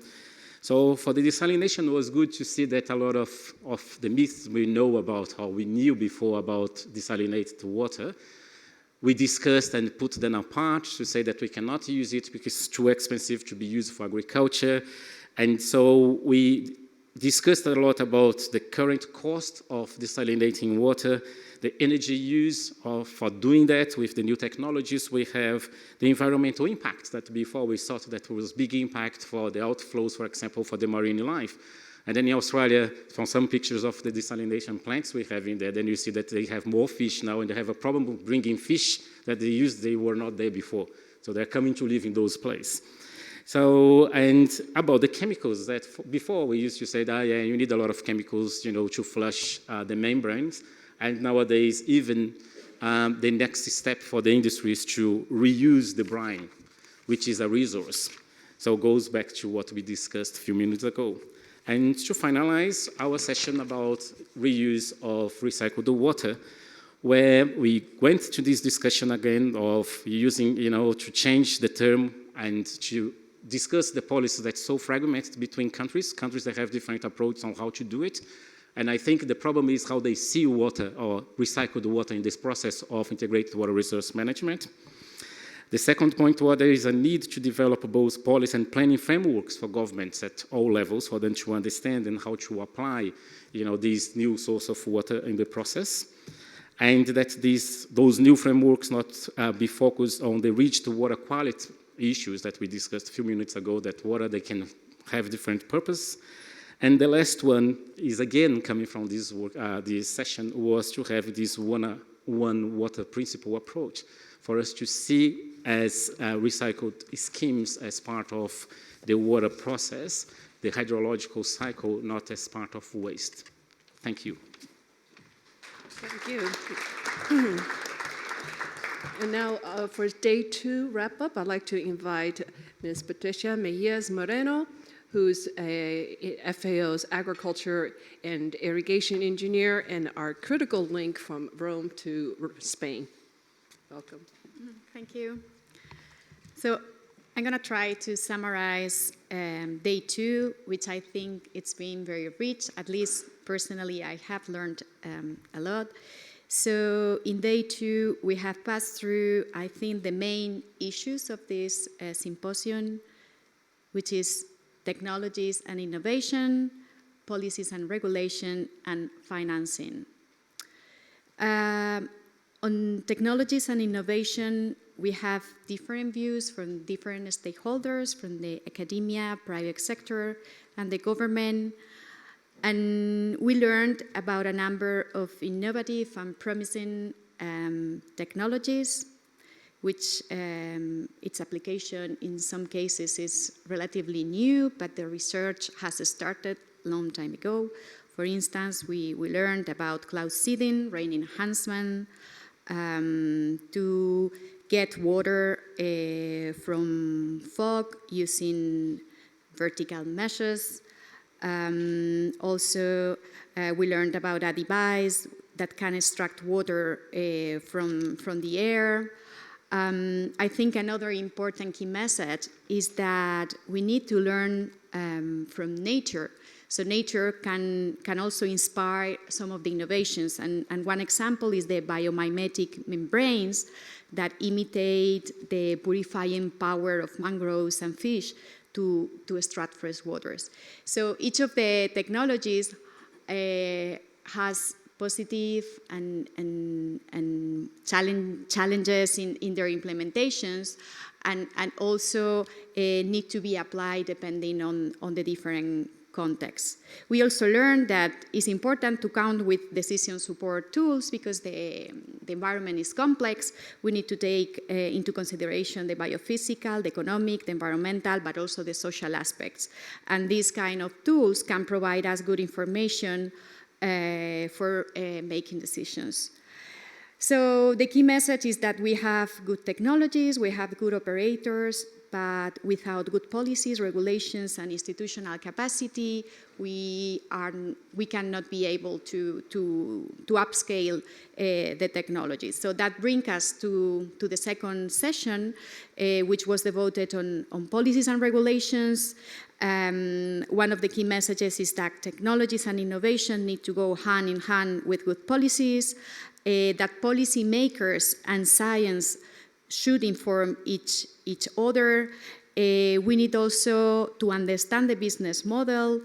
So for the desalination, it was good to see that a lot of the myths we know about, or we knew before about desalinated water, we discussed and put them apart to say that we cannot use it because it's too expensive to be used for agriculture. And so we discussed a lot about the current cost of desalinating water, the energy use for doing that with the new technologies we have, the environmental impacts that before we thought that was big impact for the outflows, for example, for the marine life. And then in Australia, from some pictures of the desalination plants we have in there, then you see that they have more fish now and they have a problem with bringing fish that they were not there before. So they're coming to live in those places. So, and about the chemicals that before we used to say that, yeah, you need a lot of chemicals, to flush the membranes. And nowadays, even the next step for the industry is to reuse the brine, which is a resource. So it goes back to what we discussed a few minutes ago. And to finalize our session about reuse of recycled water, where we went to this discussion again of using, to change the term and to discuss the policies that's so fragmented between countries that have different approaches on how to do it. And I think the problem is how they see water or recycled water in this process of integrated water resource management. The second point was there is a need to develop both policy and planning frameworks for governments at all levels for them to understand and how to apply, these new source of water in the process. And that those new frameworks not be focused on the reached water quality issues that we discussed a few minutes ago, that water, they can have different purpose. And the last one is, again, coming from this work, this session, was to have this one water principle approach for us to see as recycled schemes as part of the water process, the hydrological cycle, not as part of waste. Thank you. Thank you. And now for day 2 wrap-up, I'd like to invite Ms. Patricia Mejías Moreno, who's a FAO's agriculture and irrigation engineer and our critical link from Rome to Spain. Welcome. Thank you. So I'm going to try to summarize day 2, which I think it's been very rich. At least personally, I have learned a lot. So in day 2, we have passed through, I think, the main issues of this symposium, which is technologies and innovation, policies and regulation, and financing. On technologies and innovation, we have different views from different stakeholders, from the academia, private sector, and the government. And we learned about a number of innovative and promising technologies, which its application in some cases is relatively new, but the research has started a long time ago. For instance, we learned about cloud seeding, rain enhancement, to get water from fog using vertical meshes. Also, we learned about a device that can extract water from the air. I think another important key message is that we need to learn from nature. So nature can also inspire some of the innovations. And one example is the biomimetic membranes that imitate the purifying power of mangroves and fish to extract fresh waters. So each of the technologies has positive and challenges in their implementations, and also need to be applied depending on the different contexts. We also learned that it's important to count with decision support tools because the environment is complex. We need to take into consideration the biophysical, the economic, the environmental, but also the social aspects. And these kind of tools can provide us good information for making decisions. So the key message is that we have good technologies, we have good operators, but without good policies, regulations, and institutional capacity, we cannot be able to upscale the technologies. So that brings us to the second session, which was devoted on policies and regulations. One of the key messages is that technologies and innovation need to go hand in hand with good policies, that policymakers and science should inform each other. We need also to understand the business model,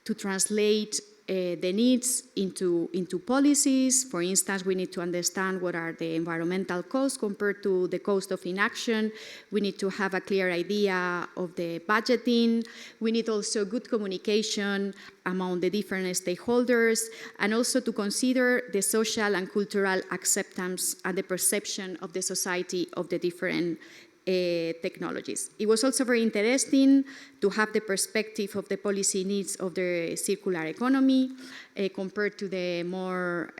to translate the needs into policies. For instance, we need to understand what are the environmental costs compared to the cost of inaction. We need to have a clear idea of the budgeting. We need also good communication among the different stakeholders, and also to consider the social and cultural acceptance and the perception of the society of the different technologies. It was also very interesting to have the perspective of the policy needs of the circular economy compared to the more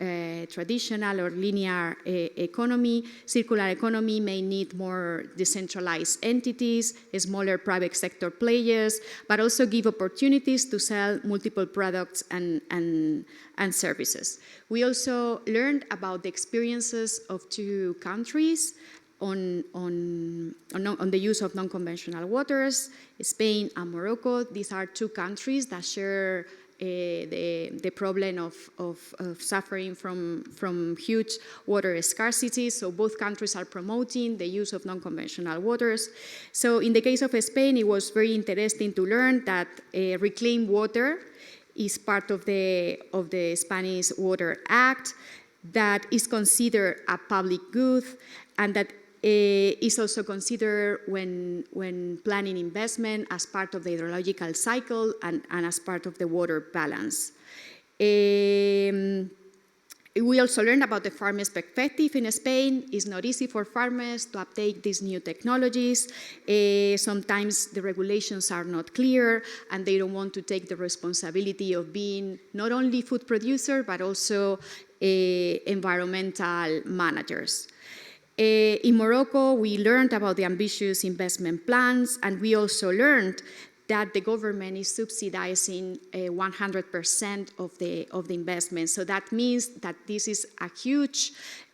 traditional or linear economy. Circular economy may need more decentralized entities, smaller private sector players, but also give opportunities to sell multiple products and services. We also learned about the experiences of two countries on the use of non-conventional waters, Spain and Morocco. These are two countries that share the problem of suffering from huge water scarcity. So both countries are promoting the use of non-conventional waters. So in the case of Spain, it was very interesting to learn that reclaimed water is part of the Spanish Water Act, that is considered a public good, and that is also considered when planning investment as part of the hydrological cycle and as part of the water balance. We also learned about the farmers' perspective in Spain. It's not easy for farmers to uptake these new technologies. Sometimes the regulations are not clear, and they don't want to take the responsibility of being not only food producer, but also environmental managers. In Morocco, we learned about the ambitious investment plans, and we also learned that the government is subsidizing 100% of the investment. So that means that this is a huge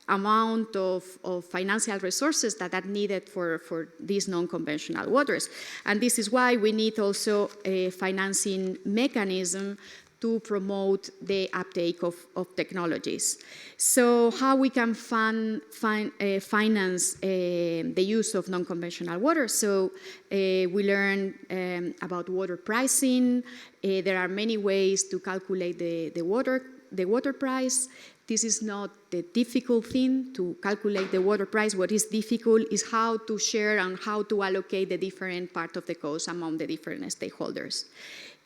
amount of financial resources that are needed for these non-conventional waters. And this is why we need also a financing mechanism to promote the uptake of technologies. So how we can finance the use of non-conventional water? So we learned about water pricing. There are many ways to calculate the water price. This is not the difficult thing to calculate the water price. What is difficult is how to share and how to allocate the different part of the cost among the different stakeholders.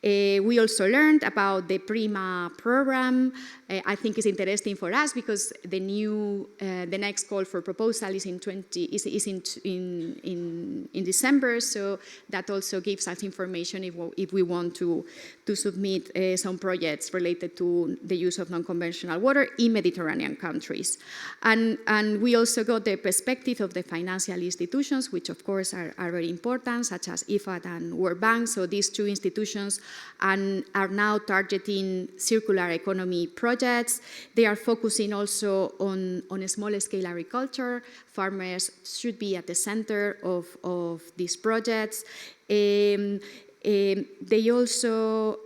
We also learned about the PRIMA program. I think it's interesting for us because the next call for proposal is in December. So that also gives us information if we want to submit some projects related to the use of non-conventional water in Mediterranean countries. And we also got the perspective of the financial institutions, which of course are very important, such as IFAD and World Bank. So these two institutions are now targeting circular economy projects. They are focusing also on small-scale agriculture. Farmers should be at the center of these projects. They also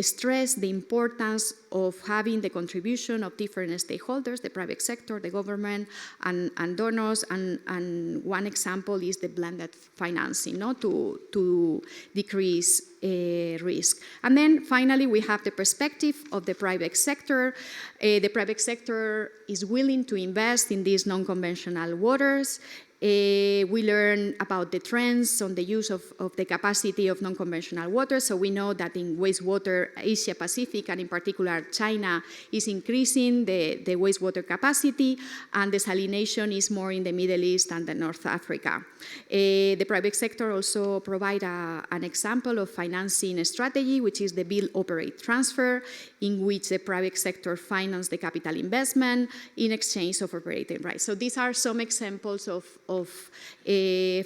stress the importance of having the contribution of different stakeholders, the private sector, the government, and donors. And one example is the blended financing, to decrease risk. And then finally, we have the perspective of the private sector. The private sector is willing to invest in these non-conventional waters. We learn about the trends on the use of the capacity of non-conventional water. So we know that in wastewater, Asia Pacific, and in particular China, is increasing the wastewater capacity, and desalination is more in the Middle East and the North Africa. The private sector also provide an example of financing strategy, which is the build, operate, transfer, in which the private sector finance the capital investment in exchange of operating rights. So these are some examples of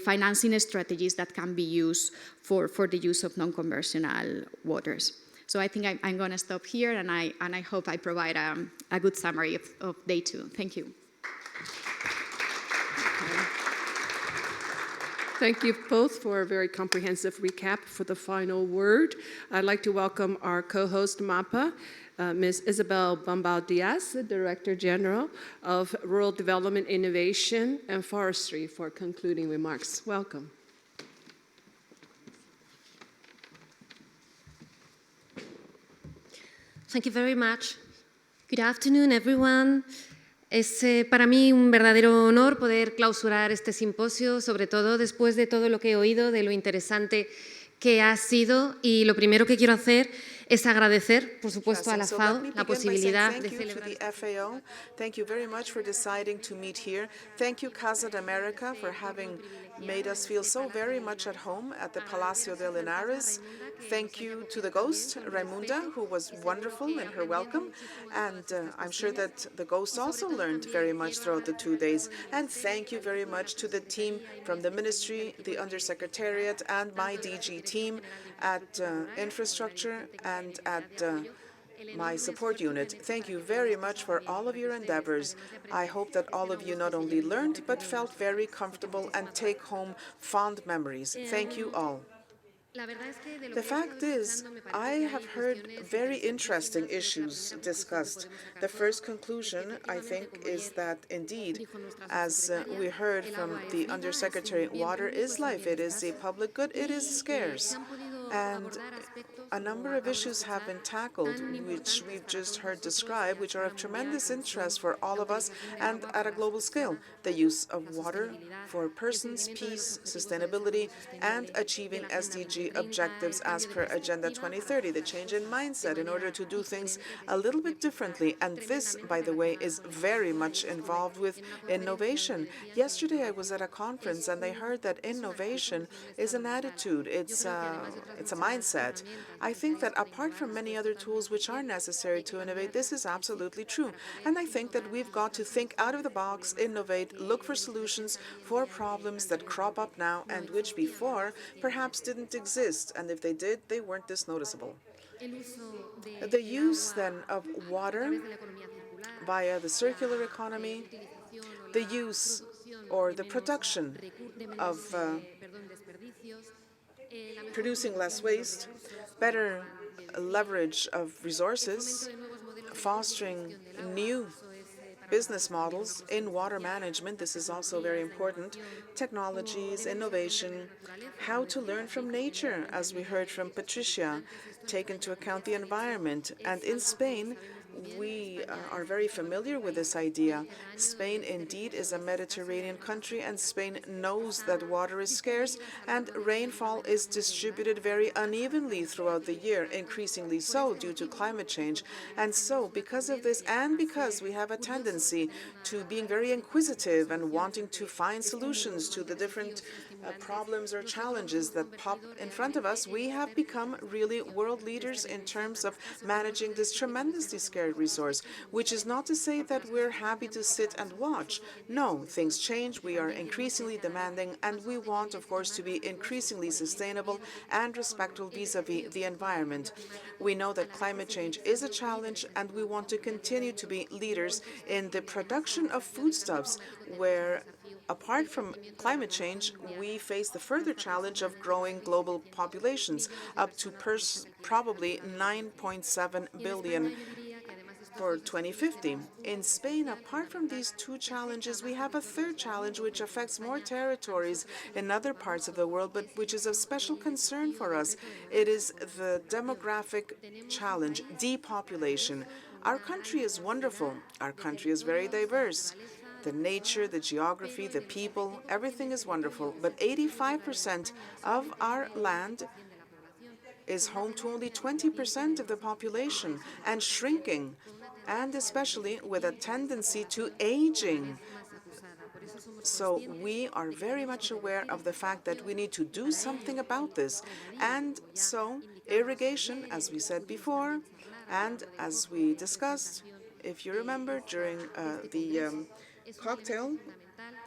financing strategies that can be used for the use of non-conventional waters. So I think I'm going to stop here, and I hope I provide a good summary of day 2. Thank you. Thank you both for a very comprehensive recap. For the final word, I'd like to welcome our co-host MAPA, Ms. Isabel Bambal-Diaz, the Director General of Rural Development, Innovation and Forestry, for concluding remarks. Welcome. Thank you very much. Good afternoon, everyone. Es para mí un verdadero honor poder clausurar este simposio, sobre todo después de todo lo que he oído, de lo interesante que ha sido, y lo primero que quiero hacer es agradecer, por supuesto, a la FAO la posibilidad de celebrar. FAO. Thank you very much for deciding to meet here. Thank you, Casa de América, for having made us feel so very much at home at the Palacio de Linares. Thank you to the ghost, Raimunda, who was wonderful in her welcome. And I'm sure that the ghost also learned very much throughout the 2 days. And thank you very much to the team from the Ministry, the Undersecretariat, and my DG team at Infrastructure and at my support unit. Thank you very much for all of your endeavors. I hope that all of you not only learned, but felt very comfortable and take home fond memories. Thank you all. The fact is, I have heard very interesting issues discussed. The first conclusion, I think, is that indeed, as we heard from the Undersecretary, water is life. It is a public good. It is scarce. And a number of issues have been tackled, which we've just heard described, which are of tremendous interest for all of us and at a global scale. The use of water for persons, peace, sustainability, and achieving SDG objectives as per Agenda 2030, the change in mindset in order to do things a little bit differently. And this, by the way, is very much involved with innovation. Yesterday I was at a conference and I heard that innovation is an attitude, it's a mindset. I think that apart from many other tools which are necessary to innovate, this is absolutely true. And I think that we've got to think out of the box, innovate, look for solutions for problems that crop up now and which before perhaps didn't exist. And if they did, they weren't this noticeable. The use then of water via the circular economy, the use or the production of producing less waste, better leverage of resources, fostering new business models in water management. This is also very important. Technologies, innovation, how to learn from nature, as we heard from Patricia, take into account the environment. And in Spain, we are very familiar with this idea. Spain indeed is a Mediterranean country, and Spain knows that water is scarce and rainfall is distributed very unevenly throughout the year, increasingly so due to climate change. And so because of this, and because we have a tendency to being very inquisitive and wanting to find solutions to the different problems or challenges that pop in front of us, we have become really world leaders in terms of managing this tremendously scarce resource, which is not to say that we're happy to sit and watch. No, things change, we are increasingly demanding, and we want, of course, to be increasingly sustainable and respectful vis-à-vis the environment. We know that climate change is a challenge, and we want to continue to be leaders in the production of foodstuffs, where apart from climate change, we face the further challenge of growing global populations, up to probably 9.7 billion for 2050. In Spain, apart from these two challenges, we have a third challenge which affects more territories in other parts of the world, but which is of special concern for us. It is the demographic challenge, depopulation. Our country is wonderful. Our country is very diverse. The nature, the geography, the people, everything is wonderful. But 85% of our land is home to only 20% of the population and shrinking, and especially with a tendency to aging. So we are very much aware of the fact that we need to do something about this. And so irrigation, as we said before, and as we discussed, if you remember, during the cocktail,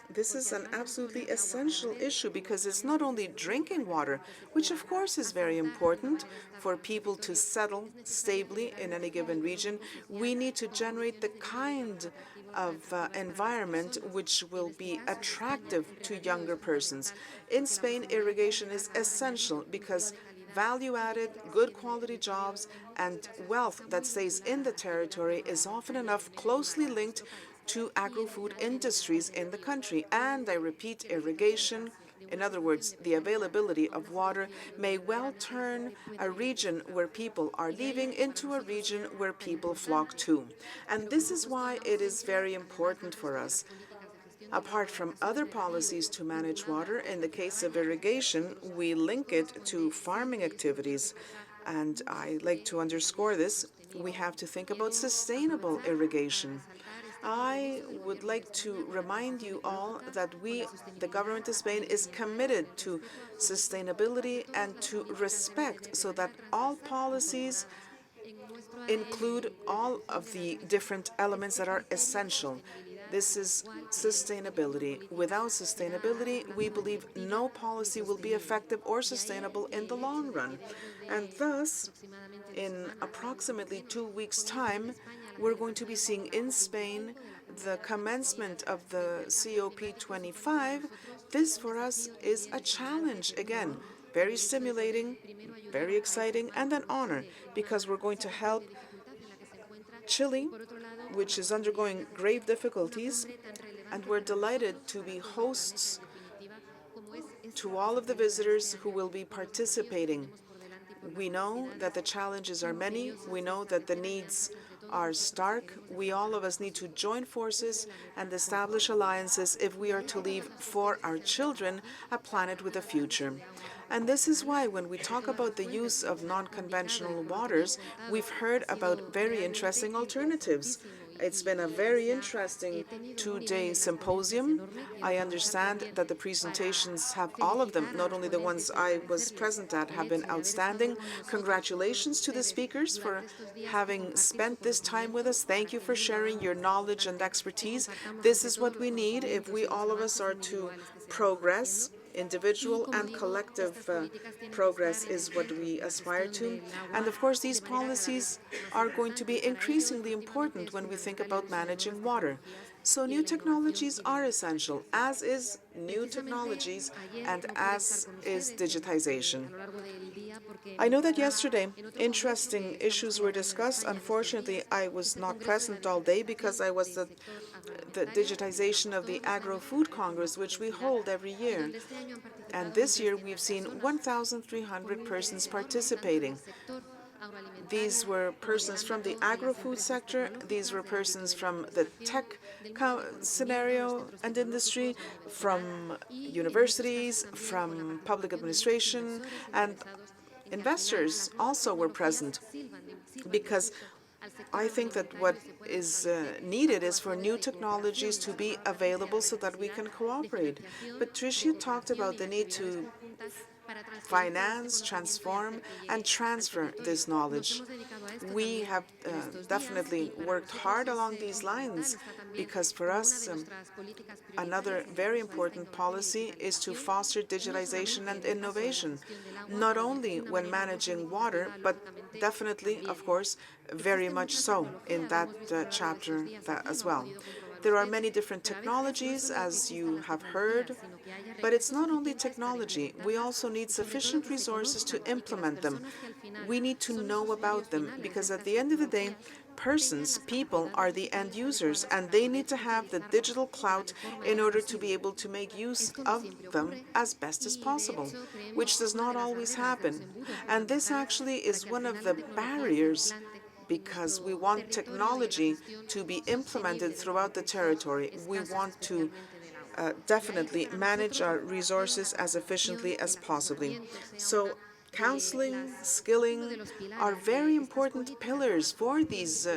this is an absolutely essential issue because it's not only drinking water, which of course is very important for people to settle stably in any given region. We need to generate the kind of environment which will be attractive to younger persons. In Spain, irrigation is essential because value-added, good quality jobs and wealth that stays in the territory is often enough closely linked to agro-food industries in the country. And I repeat, irrigation, in other words, the availability of water, may well turn a region where people are leaving into a region where people flock to. And this is why it is very important for us. Apart from other policies to manage water, in the case of irrigation, we link it to farming activities. And I like to underscore this. We have to think about sustainable irrigation. I would like to remind you all that the government of Spain, is committed to sustainability and to respect, so that all policies include all of the different elements that are essential. This is sustainability. Without sustainability, we believe no policy will be effective or sustainable in the long run. And thus, in approximately 2 weeks' time, we're going to be seeing in Spain the commencement of the COP25. This, for us, is a challenge, again, very stimulating, very exciting, and an honor, because we're going to help Chile, which is undergoing grave difficulties, and we're delighted to be hosts to all of the visitors who will be participating. We know that the challenges are many. We know that the needs are stark. We, all of us, need to join forces and establish alliances if we are to leave for our children a planet with a future. And this is why when we talk about the use of non-conventional waters, we've heard about very interesting alternatives. It's been a very interesting 2-day symposium. I understand that the presentations have, all of them, not only the ones I was present at, have been outstanding. Congratulations to the speakers for having spent this time with us. Thank you for sharing your knowledge and expertise. This is what we need if we, all of us, are to progress. Individual and collective progress is what we aspire to. And of course, these policies are going to be increasingly important when we think about managing water. So new technologies are essential, as is new technologies and as is digitization. I know that yesterday interesting issues were discussed. Unfortunately, I was not present all day because I was at the digitization of the Agro-Food Congress, which we hold every year. And this year we've seen 1,300 persons participating. These were persons from the agro-food sector, these were persons from the tech scenario and industry, from universities, from public administration, and investors also were present, because I think that what is needed is for new technologies to be available so that we can cooperate. Patricia talked about the need to finance, transform, and transfer this knowledge. We have definitely worked hard along these lines because for us, another very important policy is to foster digitalization and innovation, not only when managing water, but definitely, of course, very much so in that chapter as well. There are many different technologies, as you have heard, but it's not only technology. We also need sufficient resources to implement them. We need to know about them, because at the end of the day, persons, people, are the end users, and they need to have the digital clout in order to be able to make use of them as best as possible, which does not always happen. And this actually is one of the barriers, because we want technology to be implemented throughout the territory. We want to definitely manage our resources as efficiently as possible. So counseling, skilling are very important pillars for these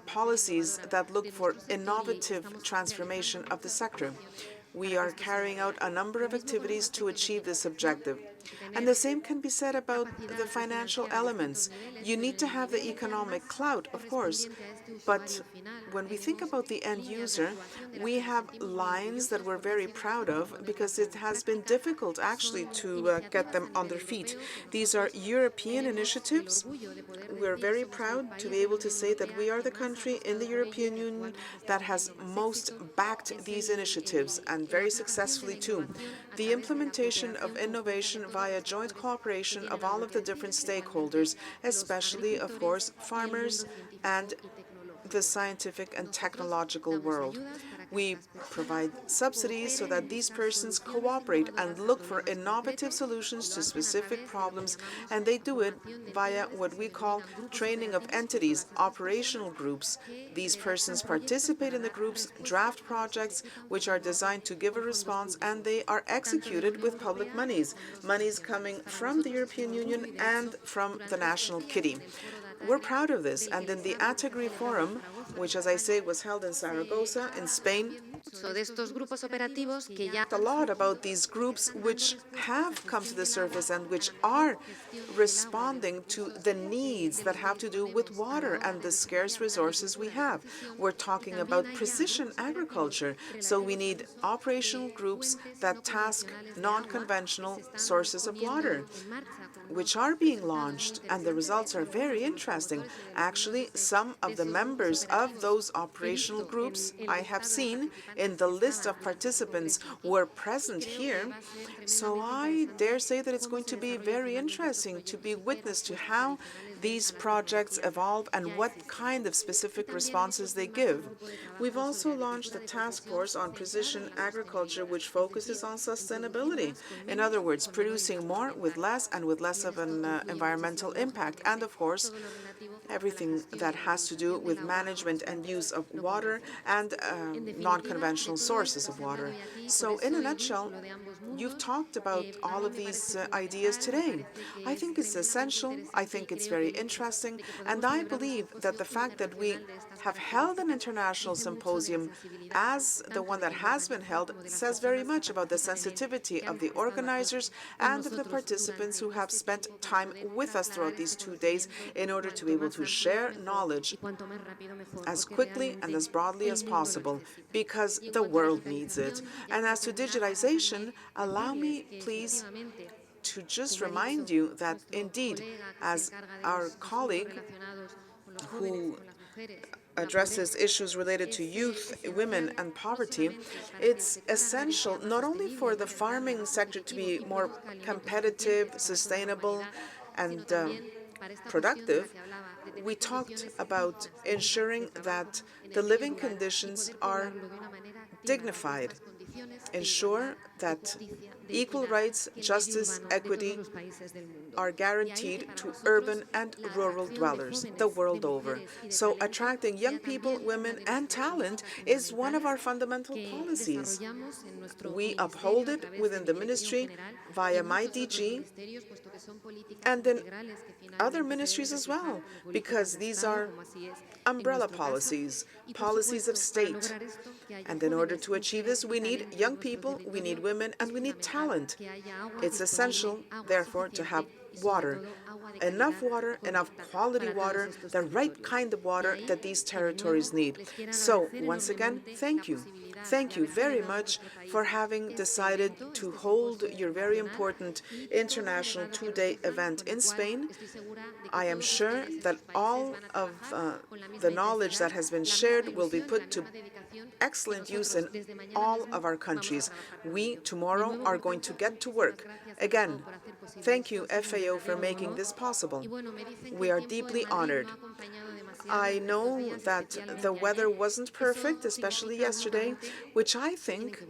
policies that look for innovative transformation of the sector. We are carrying out a number of activities to achieve this objective. And the same can be said about the financial elements. You need to have the economic clout, of course, but when we think about the end user, we have lines that we're very proud of because it has been difficult actually to get them on their feet. These are European initiatives. We're very proud to be able to say that we are the country in the European Union that has most backed these initiatives, and very successfully too. The implementation of innovation via joint cooperation of all of the different stakeholders, especially, of course, farmers and the scientific and technological world. We provide subsidies so that these persons cooperate and look for innovative solutions to specific problems, and they do it via what we call training of entities, operational groups. These persons participate in the groups, draft projects which are designed to give a response, and they are executed with public monies coming from the European Union and from the national kitty. We're proud of this, and in the Atagri Forum, which, as I say, was held in Zaragoza, in Spain, a lot about these groups which have come to the surface and which are responding to the needs that have to do with water and the scarce resources we have. We're talking about precision agriculture, so we need operational groups that task non-conventional sources of water, which are being launched, and the results are very interesting. Actually, some of the members of those operational groups I have seen in the list of participants were present here, so I dare say that it's going to be very interesting to be witness to how these projects evolve and what kind of specific responses they give. We've also launched a task force on precision agriculture which focuses on sustainability. In other words, producing more with less and with less of an environmental impact, and of course, everything that has to do with management and use of water and non-conventional sources of water. So in a nutshell, you've talked about all of these ideas today. I think it's essential, I think it's very interesting, and I believe that the fact that we have held an international symposium as the one that has been held says very much about the sensitivity of the organizers and of the participants who have spent time with us throughout these 2 days in order to be able to share knowledge as quickly and as broadly as possible, because the world needs it. And as to digitalization, allow me, please, to just remind you that indeed, as our colleague who addresses issues related to youth, women, and poverty, it's essential not only for the farming sector to be more competitive, sustainable, and productive. We talked about ensuring that the living conditions are dignified, ensure that equal rights, justice, equity are guaranteed to urban and rural dwellers the world over. So attracting young people, women, and talent is one of our fundamental policies. We uphold it within the ministry via my DG and then other ministries as well, because these are umbrella policies, policies of state. And in order to achieve this, we need young people, we need women, and we need talent. It's essential, therefore, to have water, enough quality water, the right kind of water that these territories need. So, once again, thank you. Thank you very much for having decided to hold your very important international two-day event in Spain. I am sure that all of the knowledge that has been shared will be put to excellent use in all of our countries. We, tomorrow, are going to get to work. Again, thank you, FAO, for making this possible. We are deeply honored. I know that the weather wasn't perfect, especially yesterday, which I think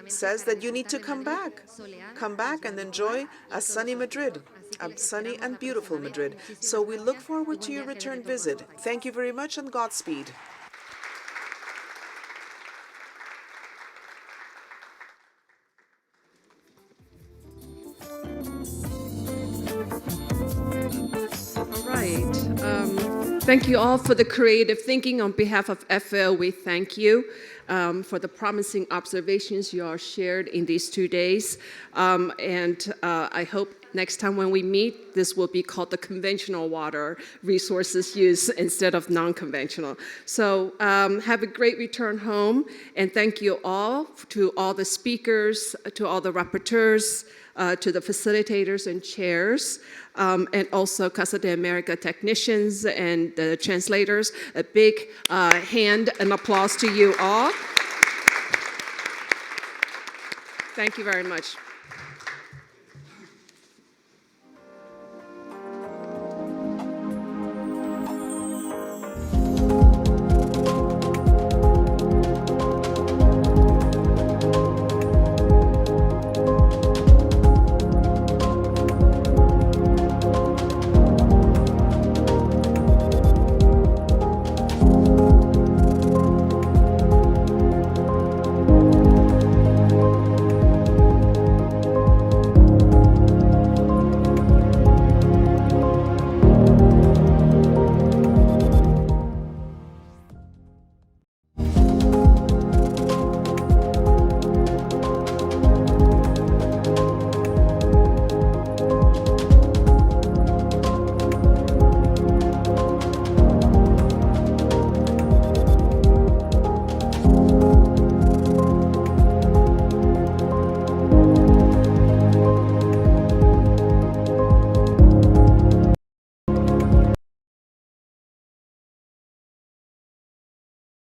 says that you need to come back. Come back and enjoy a sunny Madrid, a sunny and beautiful Madrid. So we look forward to your return visit. Thank you very much and Godspeed. Thank you all for the creative thinking. On behalf of FAO, we thank you for the promising observations you all shared in these 2 days. I hope next time when we meet, this will be called the conventional water resources use instead of non-conventional. So have a great return home, and thank you all, to all the speakers, to all the rapporteurs, to the facilitators and chairs, and also Casa de América technicians and the translators. A big hand and applause to you all. Thank you very much.